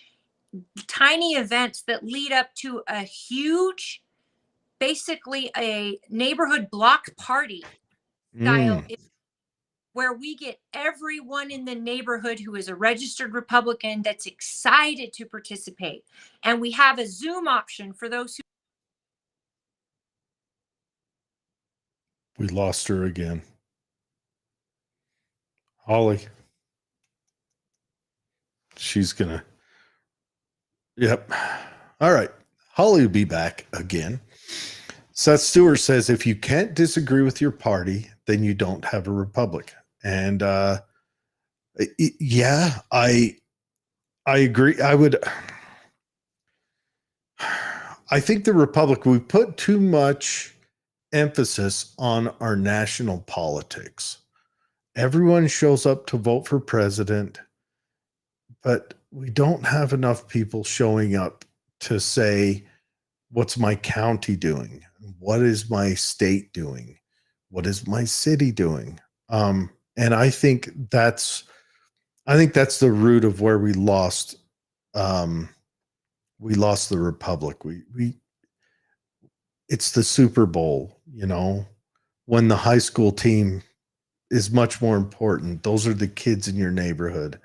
tiny events that lead up to a huge, basically a neighborhood block party style, where we get everyone in the neighborhood who is a registered Republican that's excited to participate. And we have a Zoom option for those who. We lost her again. Holly. She's gonna. Yep. All right. Holly will be back again. Seth Stewart says, if you can't disagree with your party, then you don't have a republic. And yeah, I agree. I think the republic, we put too much emphasis on our national politics. Everyone shows up to vote for president, but we don't have enough people showing up to say, what's my county doing? What is my state doing? What is my city doing? And I think that's the root of where we lost the republic. It's the Super Bowl, when the high school team is much more important. Those are the kids in your neighborhood.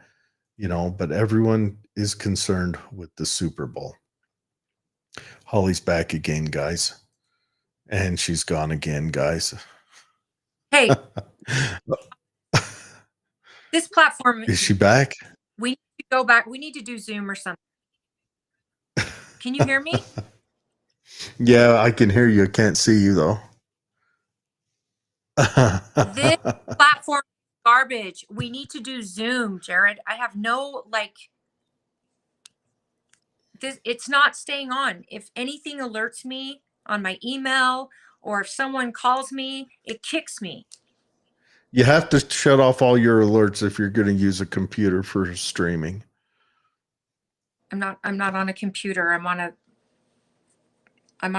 but everyone is concerned with the Super Bowl. Holly's back again, guys. And she's gone again, guys. Hey, this platform, Is she back? we need to go back. We need to do Zoom or something. Can you hear me? Yeah, I can hear you. I can't see you, though. This platform is garbage. We need to do Zoom, Jared. I have no, this, it's not staying on. If anything alerts me on my email or if someone calls me, it kicks me. You have to shut off all your alerts if you're going to use a computer for streaming. I'm not on a computer. I'm on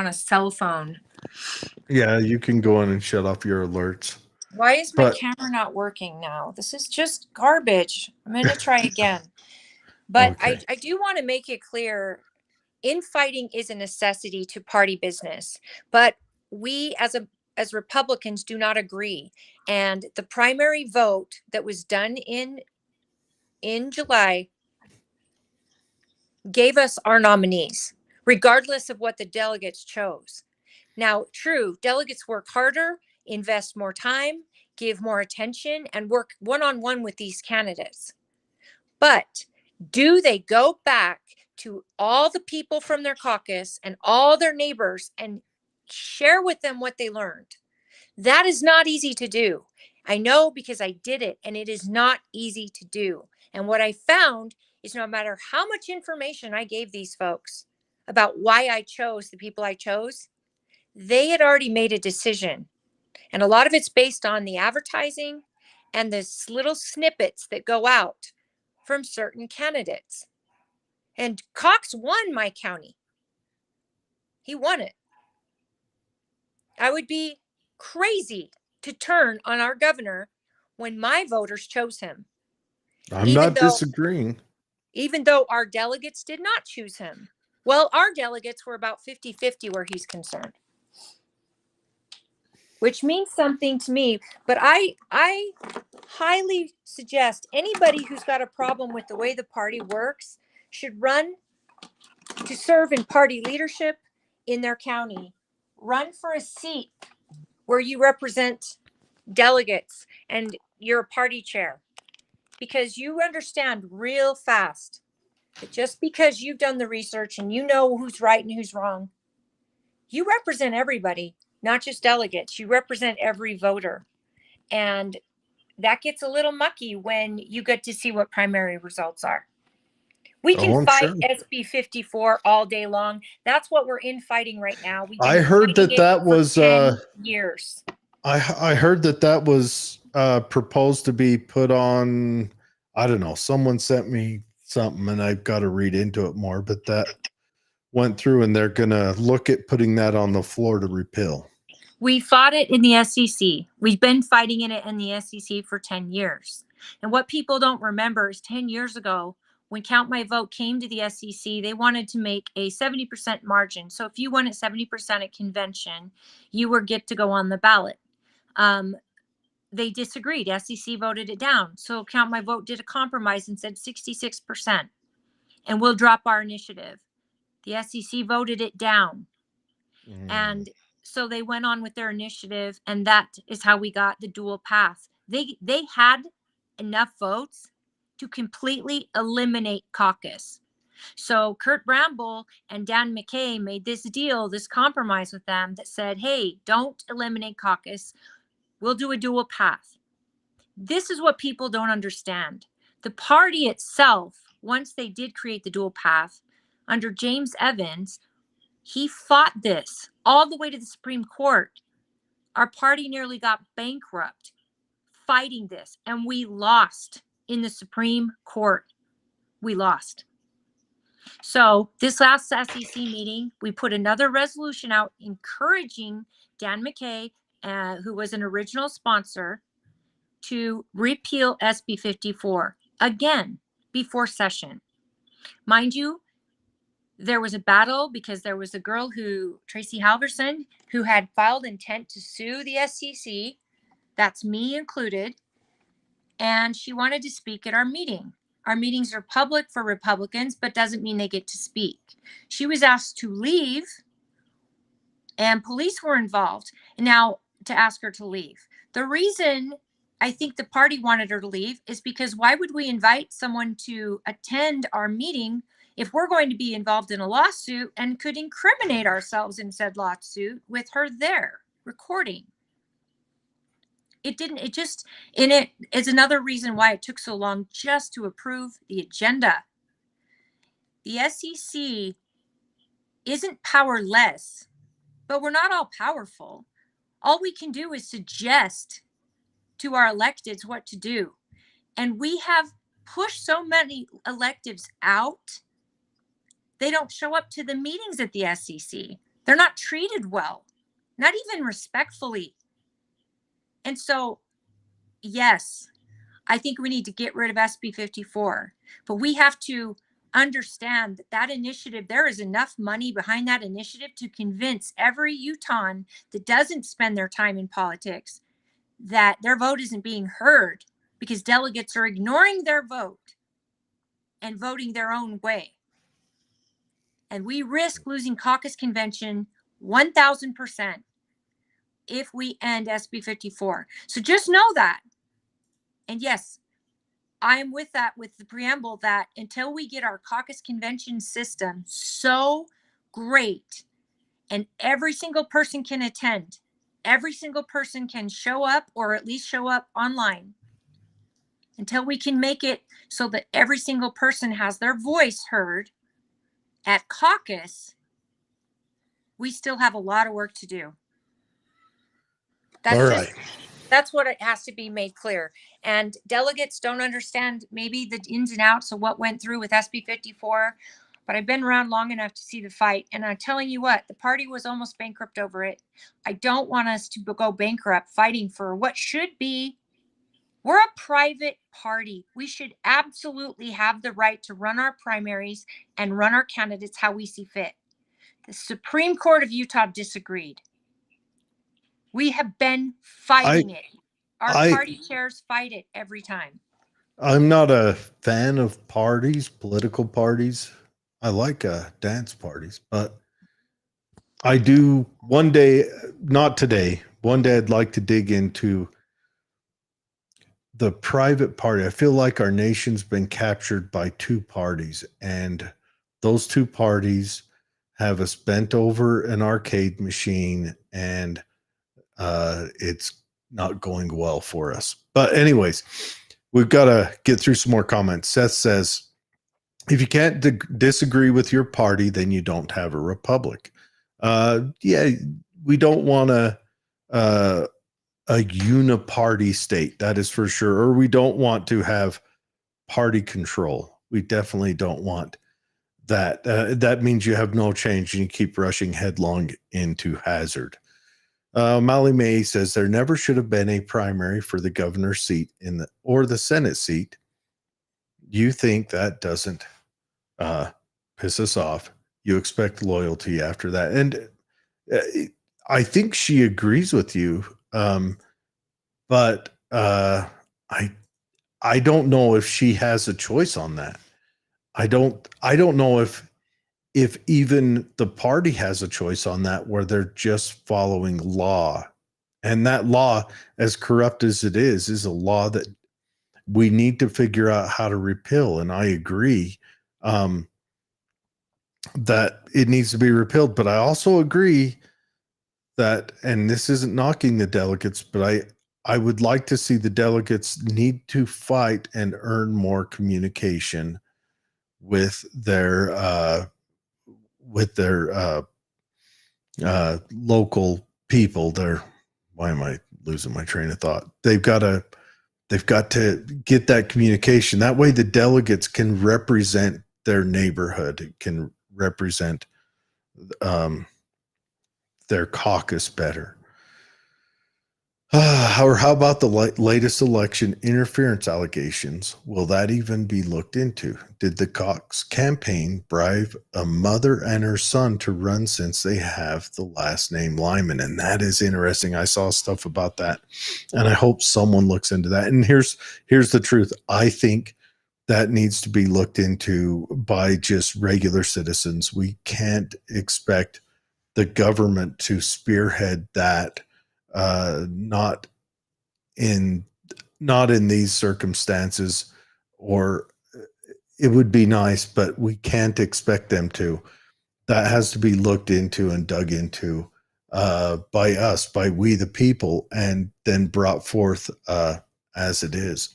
a cell phone. Yeah, you can go in and shut off your alerts. Why is my camera not working now? This is just garbage. I'm going to try again. But Okay. I do want to make it clear, infighting is a necessity to party business. But we as Republicans do not agree. And the primary vote that was done in July gave us our nominees, regardless of what the delegates chose. Now, true, delegates work harder, invest more time, give more attention, and work one-on-one with these candidates. But do they go back to all the people from their caucus and all their neighbors and share with them what they learned? That is not easy to do. I know because I did it, and it is not easy to do. And what I found is no matter how much information I gave these folks about why I chose the people I chose, they had already made a decision. And a lot of it's based on the advertising and the little snippets that go out from certain candidates. And Cox won my county. He won it. I would be crazy to turn on our governor when my voters chose him. I'm not disagreeing. Even though our delegates did not choose him. Well, our delegates were about 50-50 where he's concerned, which means something to me. But I highly suggest anybody who's got a problem with the way the party works should run to serve in party leadership in their county. Run for a seat where you represent delegates and you're a party chair, because you understand real fast that just because you've done the research and you know who's right and who's wrong, you represent everybody, not just delegates. You represent every voter. And that gets a little mucky when you get to see what primary results are. We can fight SB 54 all day long. That's what we're infighting right now. I heard that was 10 years. I heard that was proposed to be put on. I don't know. Someone sent me something, and I've got to read into it more. But that went through, and they're going to look at putting that on the floor to repeal. We fought it in the SEC. We've been fighting it in the SEC for 10 years. And what people don't remember is 10 years ago, when Count My Vote came to the SEC, they wanted to make a 70% margin. So if you won at 70% at convention, you were get to go on the ballot. They disagreed. SEC voted it down. So Count My Vote did a compromise and said 66%. And we'll drop our initiative. The SEC voted it down. And so they went on with their initiative, and that is how we got the dual path. They had enough votes to completely eliminate caucus. So Kurt Bramble and Dan McKay made this deal, this compromise with them that said, hey, don't eliminate caucus. We'll do a dual path. This is what people don't understand. The party itself, once they did create the dual path under James Evans, he fought this all the way to the Supreme Court. Our party nearly got bankrupt fighting this, and we lost in the Supreme Court. We lost. So this last SEC meeting, we put another resolution out encouraging Dan McKay, who was an original sponsor, to repeal SB 54 again before session. Mind you, there was a battle because there was a girl Tracy Halverson, who had filed intent to sue the SEC. That's me included. And she wanted to speak at our meeting. Our meetings are public for Republicans, but doesn't mean they get to speak. She was asked to leave, and police were involved. And now to ask her to leave. The reason I think the party wanted her to leave is because why would we invite someone to attend our meeting if we're going to be involved in a lawsuit and could incriminate ourselves in said lawsuit with her there recording? It is another reason why it took so long just to approve the agenda. The SEC isn't powerless, but we're not all powerful. All we can do is suggest to our electeds what to do. And we have pushed so many electives out. They don't show up to the meetings at the SEC. They're not treated well, not even respectfully. And so, yes, I think we need to get rid of SB 54, but we have to understand that initiative, there is enough money behind that initiative to convince every Utahn that doesn't spend their time in politics that their vote isn't being heard because delegates are ignoring their vote and voting their own way. And we risk losing caucus convention 1,000% if we end SB 54. So just know that. And yes, I am with that, with the preamble that until we get our caucus convention system so great and every single person can attend, every single person can show up or at least show up online, until we can make it so that every single person has their voice heard at caucus, we still have a lot of work to do. All right. That's what it has to be made clear. And delegates don't understand maybe the ins and outs of what went through with SB 54, but I've been around long enough to see the fight. And I'm telling you what, the party was almost bankrupt over it. I don't want us to go bankrupt fighting for what should be. We're a private party. We should absolutely have the right to run our primaries and run our candidates how we see fit. The Supreme Court of Utah disagreed. We have been fighting it. Our party chairs fight it every time. I'm not a fan of parties, political parties. I like dance parties, but I do one day, not today, one day I'd like to dig into the private party. I feel like our nation's been captured by two parties, and those two parties have us bent over an arcade machine, and it's not going well for us. But anyways, we've got to get through some more comments. Seth says, if you can't disagree with your party, then you don't have a republic. Yeah, we don't want a uniparty state, that is for sure. Or we don't want to have party control. We definitely don't want that. That means you have no change and you keep rushing headlong into hazard. Molly May says there never should have been a primary for the governor's seat or the Senate seat. You think that doesn't piss us off? You expect loyalty after that. And I think she agrees with you. But I don't know if she has a choice on that. I don't know if even the party has a choice on that, where they're just following law. And that law, as corrupt as it is a law that we need to figure out how to repeal. And I agree that it needs to be repealed. But I also agree that, and this isn't knocking the delegates, but I would like to see the delegates need to fight and earn more communication with their local people. Why am I losing my train of thought? They've got to get that communication. That way the delegates can represent their neighborhood, can represent their caucus better. Or how about the latest election interference allegations? Will that even be looked into? Did the Cox campaign bribe a mother and her son to run since they have the last name Lyman? And that is interesting. I saw stuff about that, and I hope someone looks into that. And here's the truth. I think that needs to be looked into by just regular citizens. We can't expect the government to spearhead that, not in these circumstances. Or it would be nice, but we can't expect them to. That has to be looked into and dug into, by us, by we the people, and then brought forth, as it is.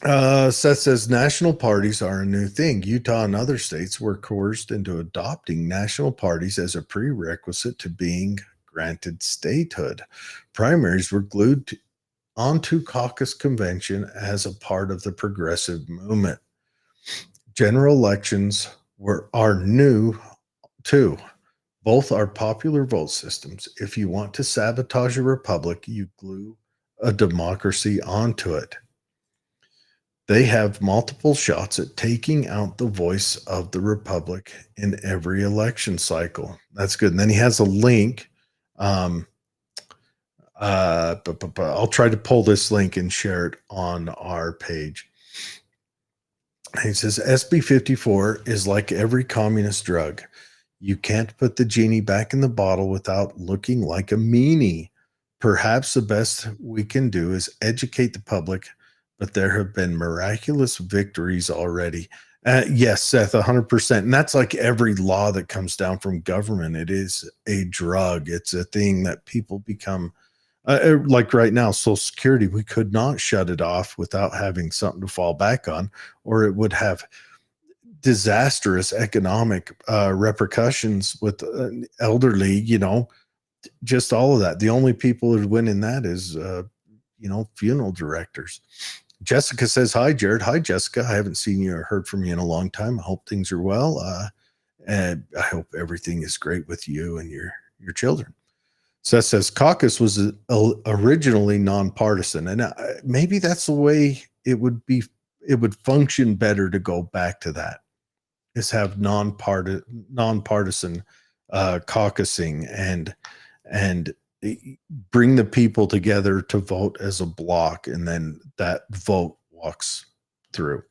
Seth says national parties are a new thing. Utah and other states were coerced into adopting national parties as a prerequisite to being granted statehood. Primaries were glued onto caucus convention as a part of the progressive movement. General elections are new too. Both are popular vote systems. If you want to sabotage a republic, you glue a democracy onto it. They have multiple shots at taking out the voice of the republic in every election cycle. That's good. And then he has a link. I'll try to pull this link and share it on our page. He says SB 54 is like every communist drug. You can't put the genie back in the bottle without looking like a meanie. Perhaps the best we can do is educate the public, but there have been miraculous victories already. Yes, Seth, 100%. And that's like every law that comes down from government. It is a drug. It's a thing that people become, like right now, Social Security, we could not shut it off without having something to fall back on, or it would have disastrous economic repercussions with elderly, just all of that. The only people who win in that is, funeral directors. Jessica says, hi, Jared. Hi, Jessica. I haven't seen you or heard from you in a long time. I hope things are well. And I hope everything is great with you and your children. Seth says caucus was originally nonpartisan, and maybe that's the way it would be. It would function better to go back to that, is have nonpartisan caucusing and bring the people together to vote as a block, and then that vote walks through.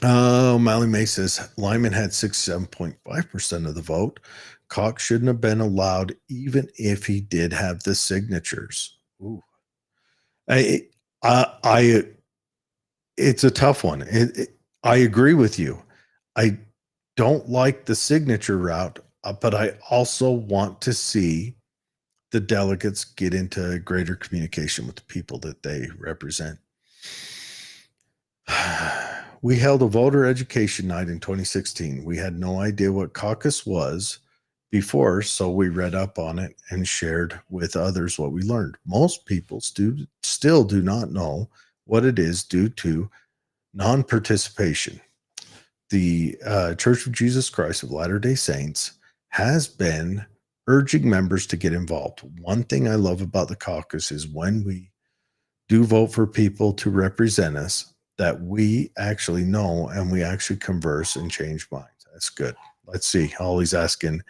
Mally May says Lyman had 67.5% of the vote. Cox shouldn't have been allowed, even if he did have the signatures. Ooh. It's a tough one. I agree with you. I don't like the signature route, but I also want to see the delegates get into greater communication with the people that they represent. We held a voter education night in 2016. We had no idea what caucus was before, so we read up on it and shared with others what we learned. Most people still do not know what it is due to non-participation. The Church of Jesus Christ of Latter-day Saints has been urging members to get involved. One thing I love about the caucus is when we do vote for people to represent us, that we actually know and we actually converse and change minds. That's good. Let's see. Holly's asking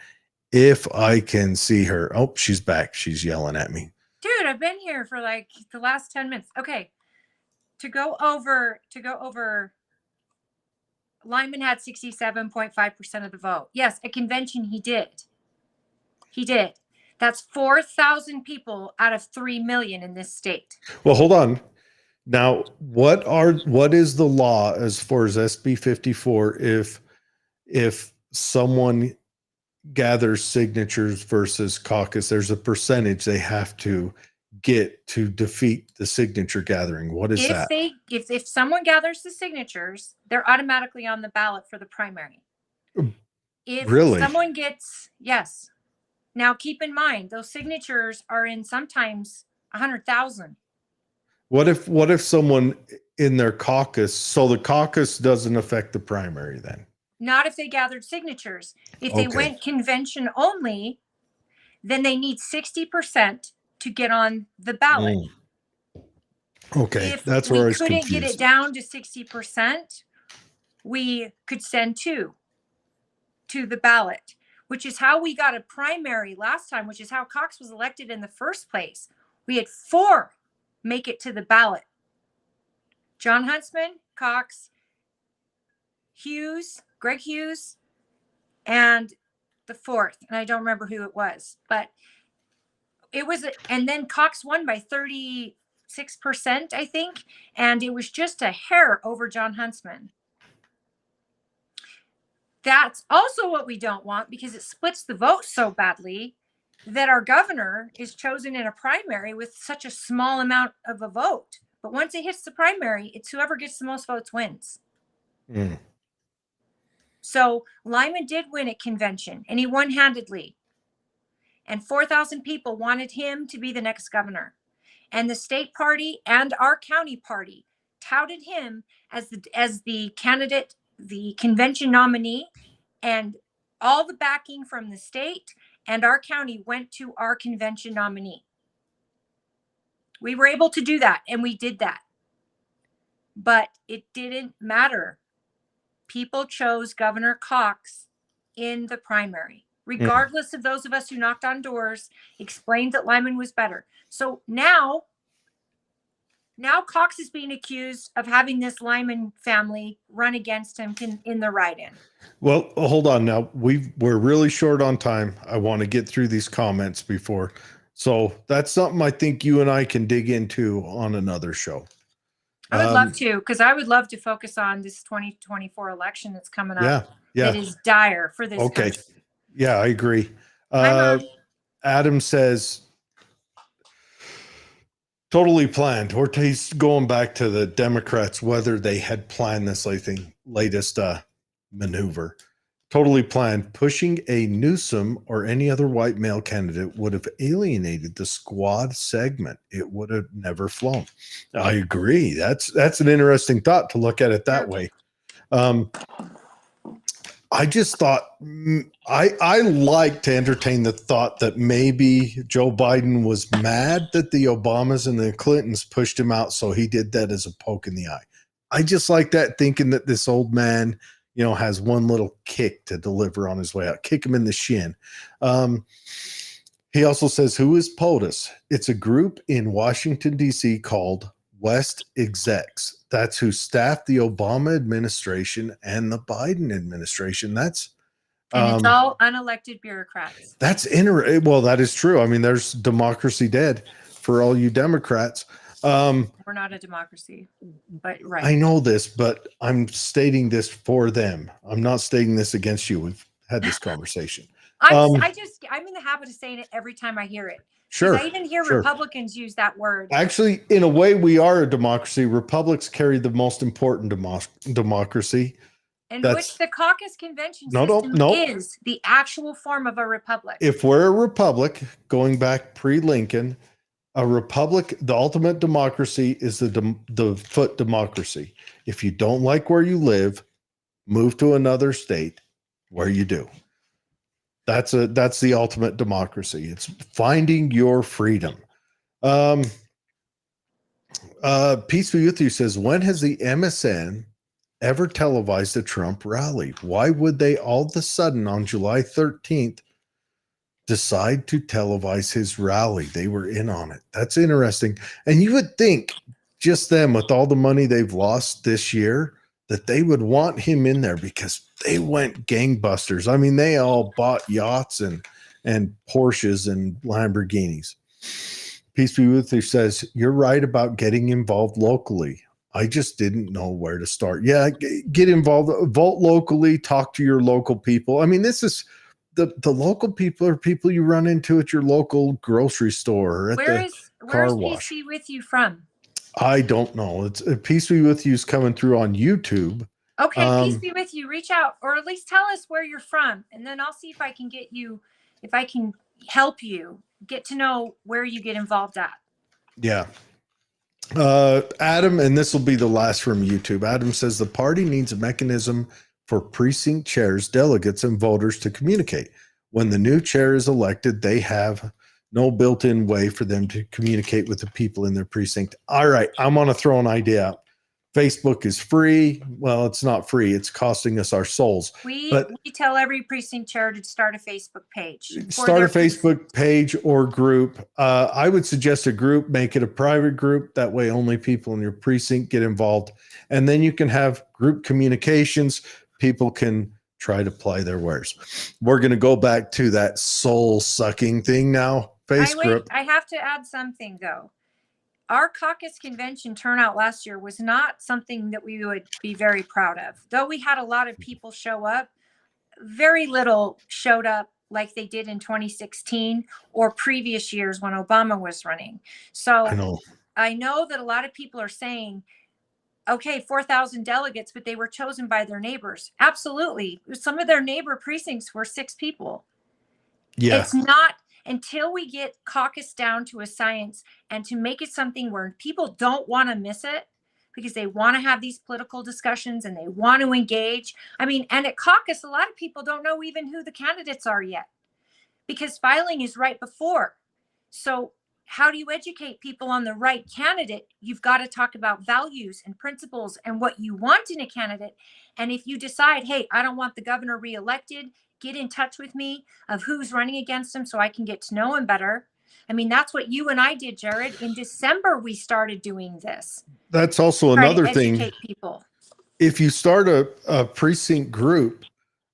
if I can see her. Oh, she's back. She's yelling at me. Dude, I've been here for like the last 10 minutes. Okay. To go over, Lyman had 67.5% of the vote. Yes, at convention he did. He did. That's 4,000 people out of 3 million in this state. Well, hold on. Now, what is the law as far as SB 54 if someone gathers signatures versus caucus? There's a percentage they have to get to defeat the signature gathering. What is that? If someone gathers the signatures, they're automatically on the ballot for the primary. If really? Someone gets, yes. Now keep in mind, those signatures are in sometimes 100,000. What if someone in their caucus, so the caucus doesn't affect the primary then? Not if they gathered signatures. If they went convention only, then they need 60% to get on the ballot. Okay, if that's where I was couldn't confused. Get it down to 60%, we could send 2 to the ballot, which is how we got a primary last time, which is how Cox was elected in the first place. We had 4 make it to the ballot John Huntsman, Cox, Greg Hughes, and the fourth, and I don't remember who it was, but it was, and then Cox won by 36%, I think, and it was just a hair over John Huntsman. That's also what we don't want, because it splits the vote so badly that our governor is chosen in a primary with such a small amount of a vote. But once it hits the primary, it's whoever gets the most votes wins. Mm. So Lyman did win at convention, and he won handedly. And 4,000 people wanted him to be the next governor. And the state party and our county party touted him as the candidate, the convention nominee, and all the backing from the state and our county went to our convention nominee. We were able to do that, and we did that. But it didn't matter. People chose Governor Cox in the primary, regardless of those of us who knocked on doors, explained that Lyman was better. So now Cox is being accused of having this Lyman family run against him in the write-in. Well, hold on now. We're really short on time. I want to get through these comments before. So that's something I think you and I can dig into on another show. I would love to, because I would love to focus on this 2024 election that's coming up. Yeah. That is dire for this country. Yeah, I agree. Hi, Mom. Adam says, totally planned. Ortiz going back to the Democrats, whether they had planned this latest maneuver. Totally planned. Pushing a Newsom or any other white male candidate would have alienated the squad segment. It would have never flown. I agree. That's an interesting thought to look at it that way. I just thought I like to entertain the thought that maybe Joe Biden was mad that the Obamas and the Clintons pushed him out, so he did that as a poke in the eye. I just like that, thinking that this old man, has one little kick to deliver on his way out. Kick him in the shin. He also says, who is POTUS? It's a group in Washington, D.C. called West Execs. That's who staffed the Obama administration and the Biden administration. And it's all unelected bureaucrats. That's interesting. Well, that is true. I mean, there's democracy dead for all you Democrats. We're not a democracy, but right. I know this, but I'm stating this for them. I'm not stating this against you. We've had this conversation. I'm in the habit of saying it every time I hear it. Sure. I even hear Republicans use that word. Actually, in a way, we are a democracy. Republics carry the most important democracy. And which the caucus convention is the actual form of a republic. If we're a republic, going back pre-Lincoln, a republic, the ultimate democracy is the foot democracy. If you don't like where you live, move to another state where you do. That's the ultimate democracy. It's finding your freedom. Peaceful Youth says, when has the MSN ever televised a Trump rally? Why would they all of a sudden on July 13th decide to televise his rally? They were in on it. That's interesting. And you would think just them, with all the money they've lost this year, that they would want him in there, because they went gangbusters. I mean, they all bought yachts and Porsches and Lamborghinis. Peaceful Youth says, you're right about getting involved locally. I just didn't know where to start. Yeah, get involved, vote locally, talk to your local people. I mean, this is the local people are people you run into at your local grocery store or at the car wash. PC with you from? I don't know. It's Peace Be With You is coming through on YouTube. Okay, Peace Be With You. Reach out, or at least tell us where you're from, and then I'll see if I can get you, if I can help you get to know where you get involved at. Yeah. Adam, and this will be the last from YouTube. Adam says the party needs a mechanism for precinct chairs, delegates, and voters to communicate. When the new chair is elected, they have no built-in way for them to communicate with the people in their precinct. All right, I'm going to throw an idea out. Facebook is free. Well, it's not free. It's costing us our souls. We tell every precinct chair to start a Facebook page. Start a Facebook page or group. I would suggest a group, make it a private group. That way only people in your precinct get involved. And then you can have group communications. People can try to play their wares. We're going to go back to that soul sucking thing now. Facebook. I have to add something though. Our caucus convention turnout last year was not something that we would be very proud of. Though we had a lot of people show up, very little showed up like they did in 2016 or previous years when Obama was running. So I know that a lot of people are saying, okay, 4,000 delegates, but they were chosen by their neighbors. Absolutely. Some of their neighbor precincts were 6 people. Yeah. It's not until we get caucus down to a science and to make it something where people don't want to miss it because they want to have these political discussions and they want to engage. I mean, and at caucus, a lot of people don't know even who the candidates are yet because filing is right before. So how do you educate people on the right candidate? You've got to talk about values and principles and what you want in a candidate. And if you decide, hey, I don't want the governor reelected, get in touch with me of who's running against him so I can get to know him better. I mean, that's what you and I did, Jared. In December, we started doing this. That's also another thing. Educate people. If you start a precinct group,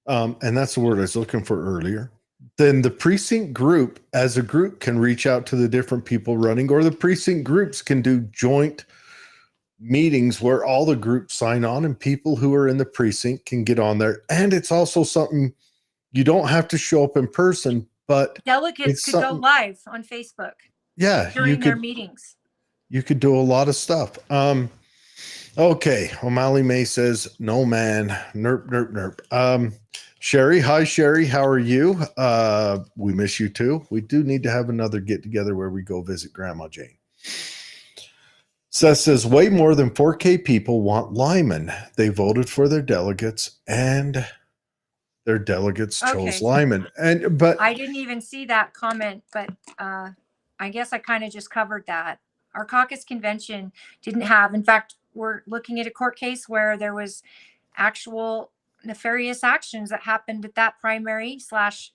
and that's the word I was looking for earlier, then the precinct group as a group can reach out to the different people running, or the precinct groups can do joint meetings where all the groups sign on and people who are in the precinct can get on there. And it's also something you don't have to show up in person, but delegates could go live on Facebook. Yeah. During their meetings. You could do a lot of stuff. Okay. O'Malley May says, no, man. Nerp. Sherry. Hi, Sherry. How are you? We miss you too. We do need to have another get together where we go visit Grandma Jane. Seth says, way more than 4K people want Lyman. They voted for their delegates and their delegates chose Lyman. But I didn't even see that comment, but I guess I kind of just covered that. Our caucus convention didn't have, in fact, we're looking at a court case where there was actual nefarious actions that happened at that primary slash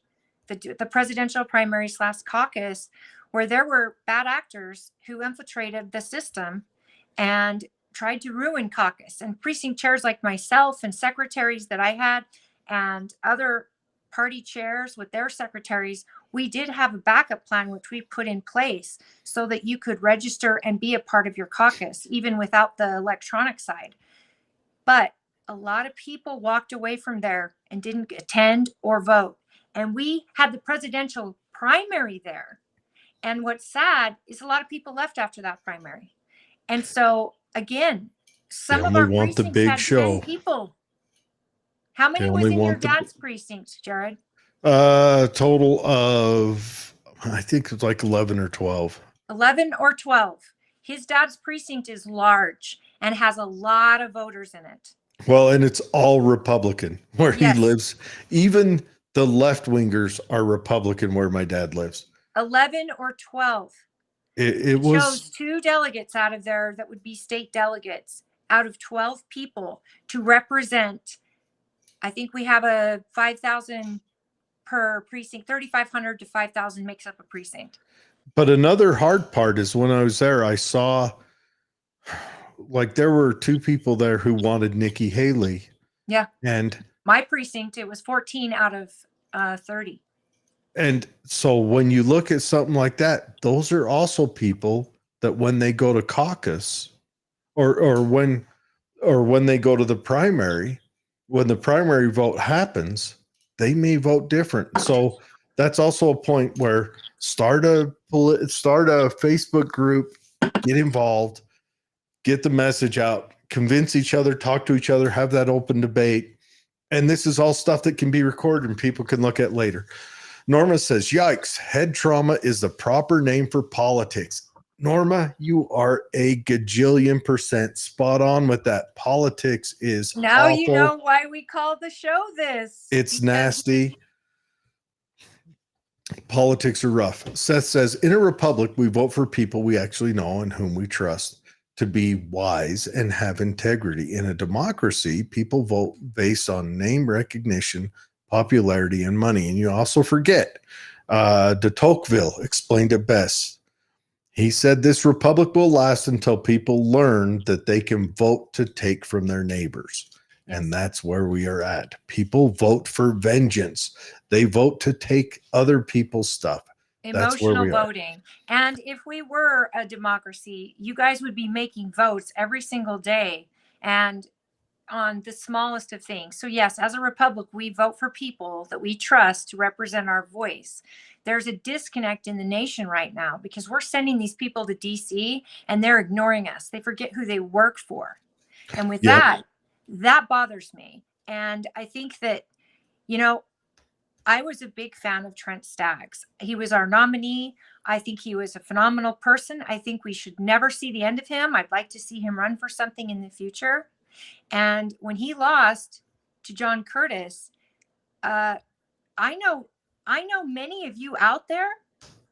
the presidential primary slash caucus, where there were bad actors who infiltrated the system and tried to ruin caucus. And precinct chairs like myself and secretaries that I had and other party chairs with their secretaries, we did have a backup plan, which we put in place so that you could register and be a part of your caucus, even without the electronic side. But a lot of people walked away from there and didn't attend or vote. And we had the presidential primary there. And what's sad is a lot of people left after that primary. And so, again, some of our precincts had 10 people. How many was in your dad's precinct, Jared? Total of, I think it's like 11 or 12. 11 or 12. His dad's precinct is large and has a lot of voters in it. Well, and it's all Republican where he lives. Even the left wingers are Republican where my dad lives. 11 or 12. It was chose 2 delegates out of there that would be state delegates out of 12 people to represent. I think we have a 5,000 per precinct. 3,500 to 5,000 makes up a precinct. But another hard part is when I was there, I saw like there were 2 people there who wanted Nikki Haley. Yeah. And my precinct, it was 14 out of 30. And so when you look at something like that, those are also people that when they go to caucus or when they go to the primary, when the primary vote happens, they may vote different. So that's also a point where start a Facebook group, get involved, get the message out, convince each other, talk to each other, have that open debate. And this is all stuff that can be recorded and people can look at later. Norma says, yikes, head trauma is the proper name for politics. Norma, you are a gajillion % spot on with that. Politics is now awful. You know why we call the show this. It's nasty. Politics are rough. Seth says, in a republic, we vote for people we actually know and whom we trust. to be wise and have integrity. In a democracy, people vote based on name recognition, popularity, and money. And you also forget, de Tocqueville explained it best. He said this republic will last until people learn that they can vote to take from their neighbors. And that's where we are at. People vote for vengeance. They vote to take other people's stuff. That's where Emotional we are. voting. And if we were a democracy, you guys would be making votes every single day and on the smallest of things. So yes, as a republic, we vote for people that we trust to represent our voice. There's a disconnect in the nation right now because we're sending these people to DC and they're ignoring us. They forget who they work for. And with Yep. that bothers me. And I think that, you know, I was a big fan of Trent Staggs. He was our nominee. I think he was a phenomenal person. I think we should never see the end of him. I'd like to see him run for something in the future. And when he lost to John Curtis, I know many of you out there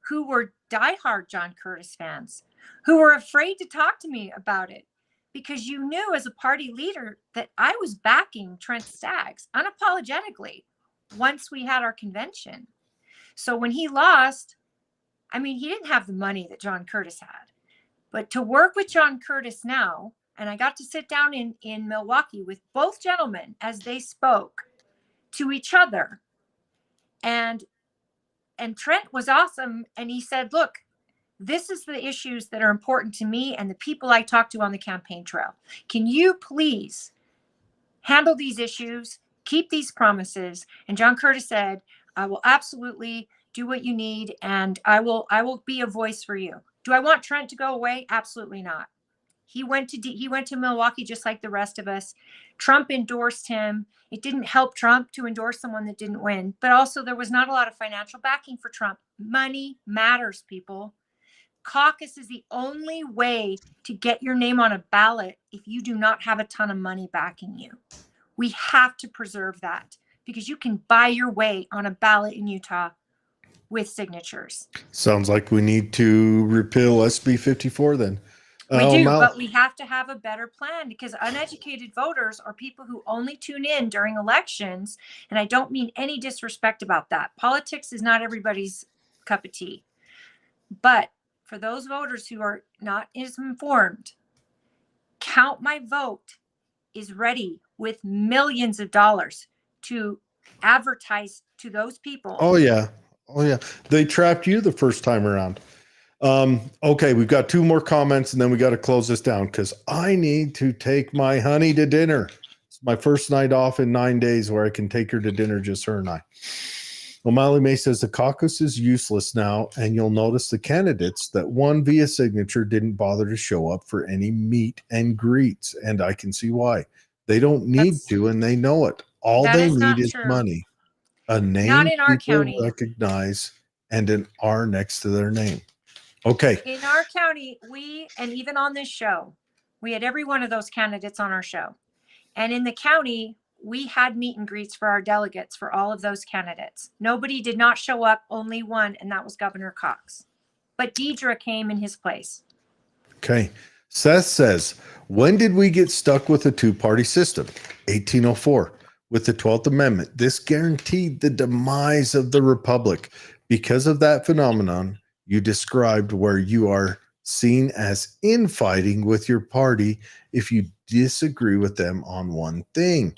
who were diehard John Curtis fans, who were afraid to talk to me about it because you knew as a party leader that I was backing Trent Staggs unapologetically once we had our convention. So when he lost, I mean, he didn't have the money that John Curtis had, but to work with John Curtis now, and I got to sit down in Milwaukee with both gentlemen as they spoke to each other. And Trent was awesome. And he said, look, this is the issues that are important to me and the people I talk to on the campaign trail. Can you please handle these issues, keep these promises? And John Curtis said, I will absolutely do what you need. And I will be a voice for you. Do I want Trent to go away? Absolutely not. He went to Milwaukee just like the rest of us. Trump endorsed him. It didn't help Trump to endorse someone that didn't win, but also there was not a lot of financial backing for Trump. Money matters, people. Caucus is the only way to get your name on a ballot if you do not have a ton of money backing you. We have to preserve that because you can buy your way on a ballot in Utah with signatures. Sounds like we need to repeal SB 54 then. We do, Mal, but we have to have a better plan because uneducated voters are people who only tune in during elections. And I don't mean any disrespect about that. Politics is not everybody's cup of tea. But for those voters who are not as informed, Count My Vote is ready with millions of dollars to advertise to those people. Oh yeah. They trapped you the first time around. Okay, we've got two more comments and then we got to close this down because I need to take my honey to dinner. It's my first night off in 9 days where I can take her to dinner, just her and I. O'Malley May says the caucus is useless now, and you'll notice the candidates that won via signature didn't bother to show up for any meet and greets, and I can see why. They don't need to, and they know it. All That they is not need is true. money, a name Not in our people county. recognize, and an R next to their name. Okay. In our county, and even on this show, we had every one of those candidates on our show. And in the county, we had meet and greets for our delegates for all of those candidates. Nobody did not show up, only one, and that was Governor Cox. But Deidre came in his place. Okay. Seth says, when did we get stuck with a two-party system? 1804. With the 12th Amendment. This guaranteed the demise of the republic. Because of that phenomenon you described, where you are seen as infighting with your party if you disagree with them on one thing.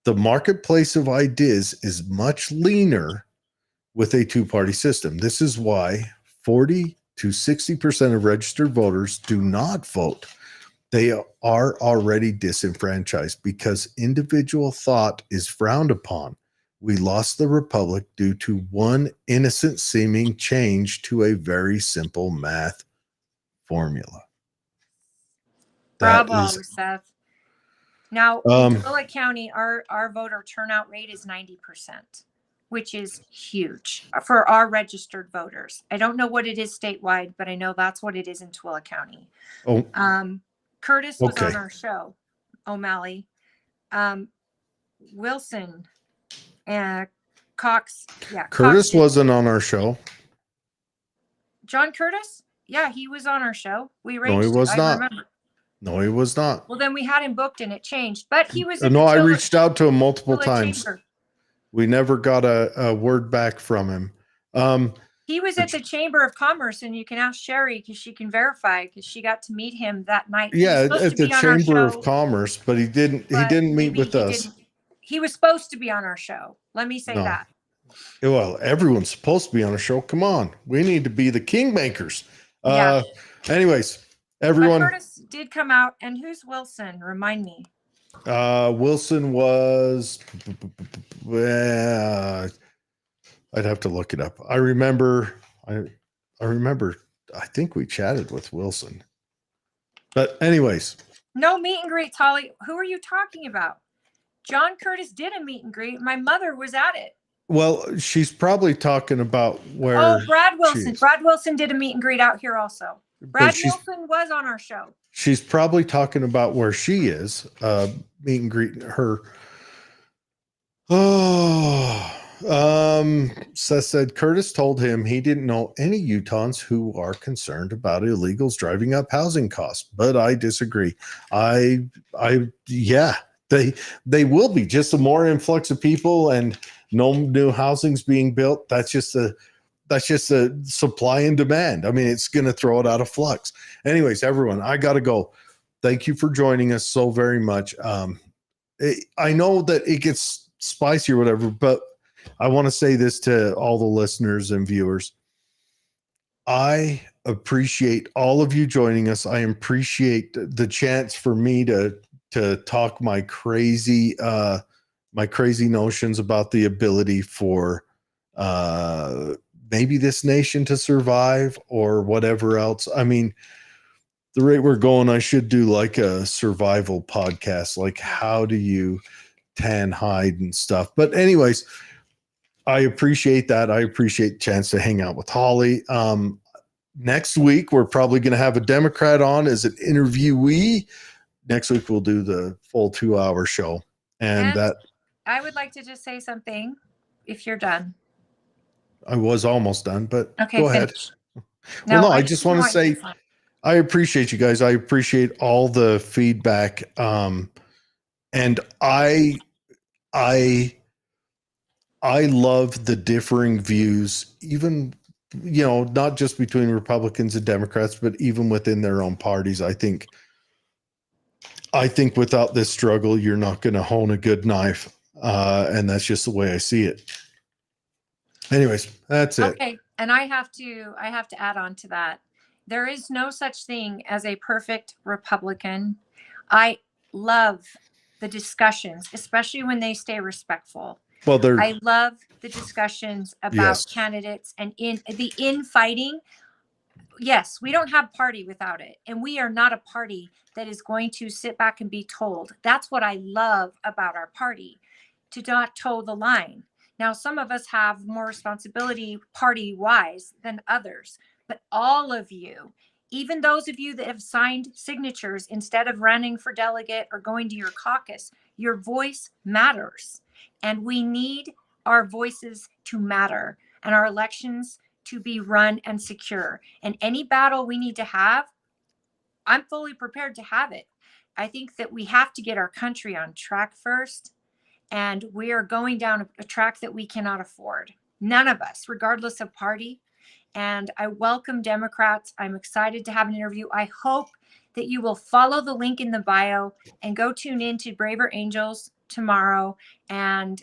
The marketplace of ideas is much leaner with a two-party system. This is why 40 to 60% of registered voters do not vote. They are already disenfranchised because individual thought is frowned upon. We lost the republic due to one innocent seeming change to a very simple math formula. Bravo, Seth. Now, in Tooele County, our voter turnout rate is 90%, which is huge for our registered voters. I don't know what it is statewide, but I know that's what it is in Tooele County. Curtis was on our show, O'Malley. Wilson and Cox. Yeah, Curtis wasn't on our show. John Curtis? Yeah, he was on our show. No, he was not. Remember. No, he was not. Well, then we had him booked and it changed, but he was at No, the I reached out to him multiple Tilla times. chamber. We never got a word back from him. He was at the Chamber of Commerce, and you can ask Sherry because she can verify because she got to meet him that night. He was Yeah, supposed at to the be on our Chamber of show, Commerce, but he didn't but meet maybe with he us. didn't. He was supposed to be on our show. Let me say No. that. Well, everyone's supposed to be on a show. Come on. We need to be the kingmakers. Yeah. Anyways, But everyone, Curtis did come out, and who's Wilson? Remind me. Wilson was, I'd have to look it up. I remember, I think we chatted with Wilson. But anyways, No meet and greet, Holly. Who are you talking about? John Curtis did a meet and greet. My mother was at it. well, she's probably talking about where. Oh, Brad Wilson. she is. Brad Wilson did a meet and greet out here also. But Brad she's, Wilson was on our show. she's probably talking about where she is, meet and greet her. Seth said Curtis told him he didn't know any Utahns who are concerned about illegals driving up housing costs, but I disagree. Yeah, they will be just a more influx of people and no new housing's being built. That's just a supply and demand. I mean, it's going to throw it out of flux. Anyways, everyone, I got to go. Thank you for joining us so very much. I know that it gets spicy or whatever, but I want to say this to all the listeners and viewers. I appreciate all of you joining us. I appreciate the chance for me to talk my crazy notions about the ability for maybe this nation to survive or whatever else. I mean, the rate we're going, I should do like a survival podcast, like how do you tan hide and stuff. But anyways, I appreciate that. I appreciate the chance to hang out with Holly. Next week, we're probably going to have a Democrat on as an interviewee. Next week, we'll do the full 2-hour show. And that I would like to just say something if you're done. I was almost done, but Okay, go ahead. finish. No, I just want to say I appreciate you guys. I appreciate all the feedback. And I love the differing views, even, not just between Republicans and Democrats, but even within their own parties. I think without this struggle, you're not going to hone a good knife. And that's just the way I see it. Anyways, that's it. Okay. And I have to add on to that. There is no such thing as a perfect Republican. I love the discussions, especially when they stay respectful. Well, I love the discussions about candidates and the infighting. Yes, we don't have party without it. And we are not a party that is going to sit back and be told. That's what I love about our party, to not toe the line. Now, some of us have more responsibility party-wise than others, but all of you, even those of you that have signed signatures instead of running for delegate or going to your caucus, your voice matters. And we need our voices to matter and our elections to be run and secure. And any battle we need to have, I'm fully prepared to have it. I think that we have to get our country on track first. And we are going down a track that we cannot afford. None of us, regardless of party. And I welcome Democrats. I'm excited to have an interview. I hope that you will follow the link in the bio and go tune in to Braver Angels tomorrow and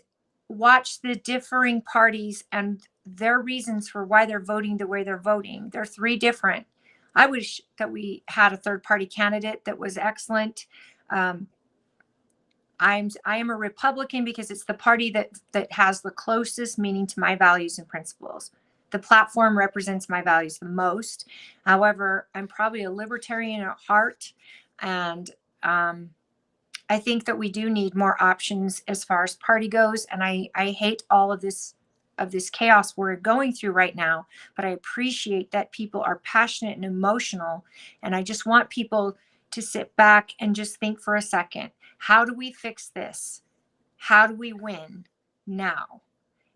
watch the differing parties and their reasons for why they're voting the way they're voting. They're three different. I wish that we had a third party candidate that was excellent. I am a Republican because it's the party that has the closest meaning to my values and principles. The platform represents my values the most. However, I'm probably a libertarian at heart, and I think that we do need more options as far as party goes. And I hate all of this chaos we're going through right now, but I appreciate that people are passionate and emotional, and I just want people to sit back and just think for a second. How do we fix this? How do we win now?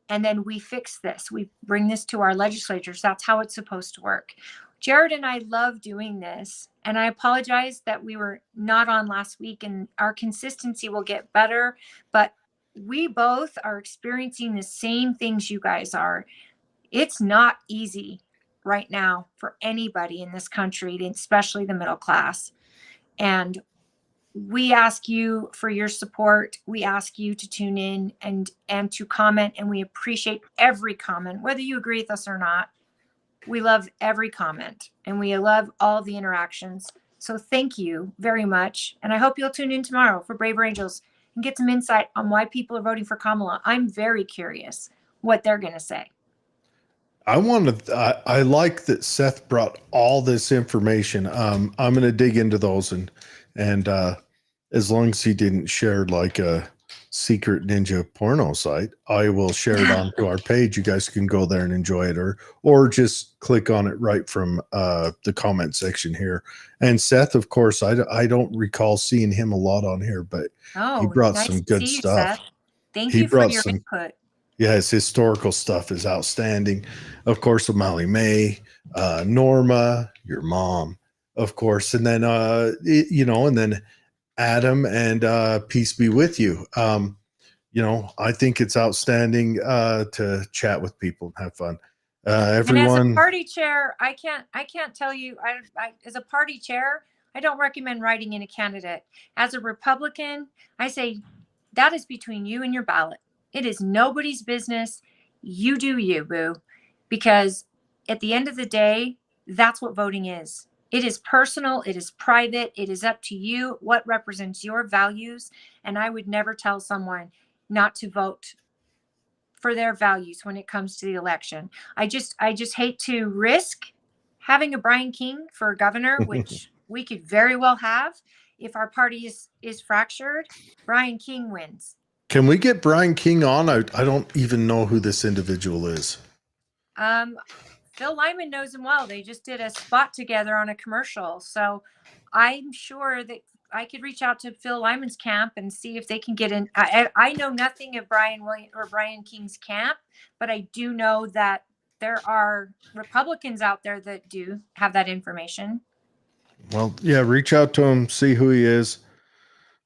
And then we fix this. We bring this to our legislatures. That's how it's supposed to work. Jared and I love doing this, and I apologize that we were not on last week, and our consistency will get better, but we both are experiencing the same things you guys are. It's not easy right now for anybody in this country, especially the middle class. And we ask you for your support. We ask you to tune in and to comment, and we appreciate every comment, whether you agree with us or not. We love every comment and we love all the interactions. So thank you very much. And I hope you'll tune in tomorrow for Braver Angels and get some insight on why people are voting for Kamala. I'm very curious what they're going to say. I like that Seth brought all this information. I'm going to dig into those and as long as he didn't share like a secret ninja porno site, I will share it onto our page. You guys can go there and enjoy it, or just click on it right from the comment section here. And Seth, of course, I don't recall seeing him a lot on here, but he brought nice some to good see you, stuff. Seth. Thank He you for brought your some input. Yeah, his historical stuff is outstanding. Of course, O'Malley May, Norma, your mom, of course, and then and then Adam and peace be with you. I think it's outstanding to chat with people and have fun. And as a Everyone, party chair, I can't tell you. As a party chair, I don't recommend writing in a candidate. As a Republican, I say that is between you and your ballot. It is nobody's business. You do you, boo. Because at the end of the day, that's what voting is. It is personal. It is private. It is up to you what represents your values. And I would never tell someone not to vote for their values when it comes to the election. I just hate to risk having a Brian King for governor, which we could very well have. If our party is fractured, Brian King wins. can we get Brian King on? I don't even know who this individual is. Phil Lyman knows him well. They just did a spot together on a commercial. So I'm sure that I could reach out to Phil Lyman's camp and see if they can get in. I know nothing of Brian King's camp, but I do know that there are Republicans out there that do have that information. Well, yeah, reach out to him, see who he is.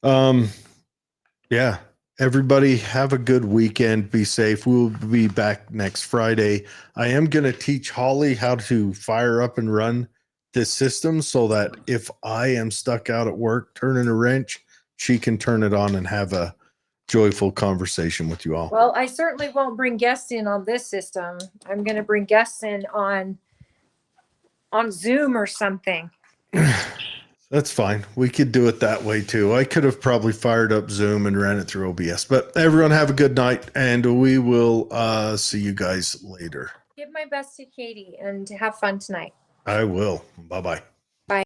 Yeah. Everybody have a good weekend. Be safe. We'll be back next Friday. I am going to teach Holly how to fire up and run this system so that if I am stuck out at work turning a wrench, she can turn it on and have a joyful conversation with you all. Well, I certainly won't bring guests in on this system. I'm going to bring guests in on Zoom or something. That's fine. We could do it that way too. I could have probably fired up Zoom and ran it through OBS, but everyone have a good night and we will see you guys later. Give my best to Katie and have fun tonight. I will. Bye-bye.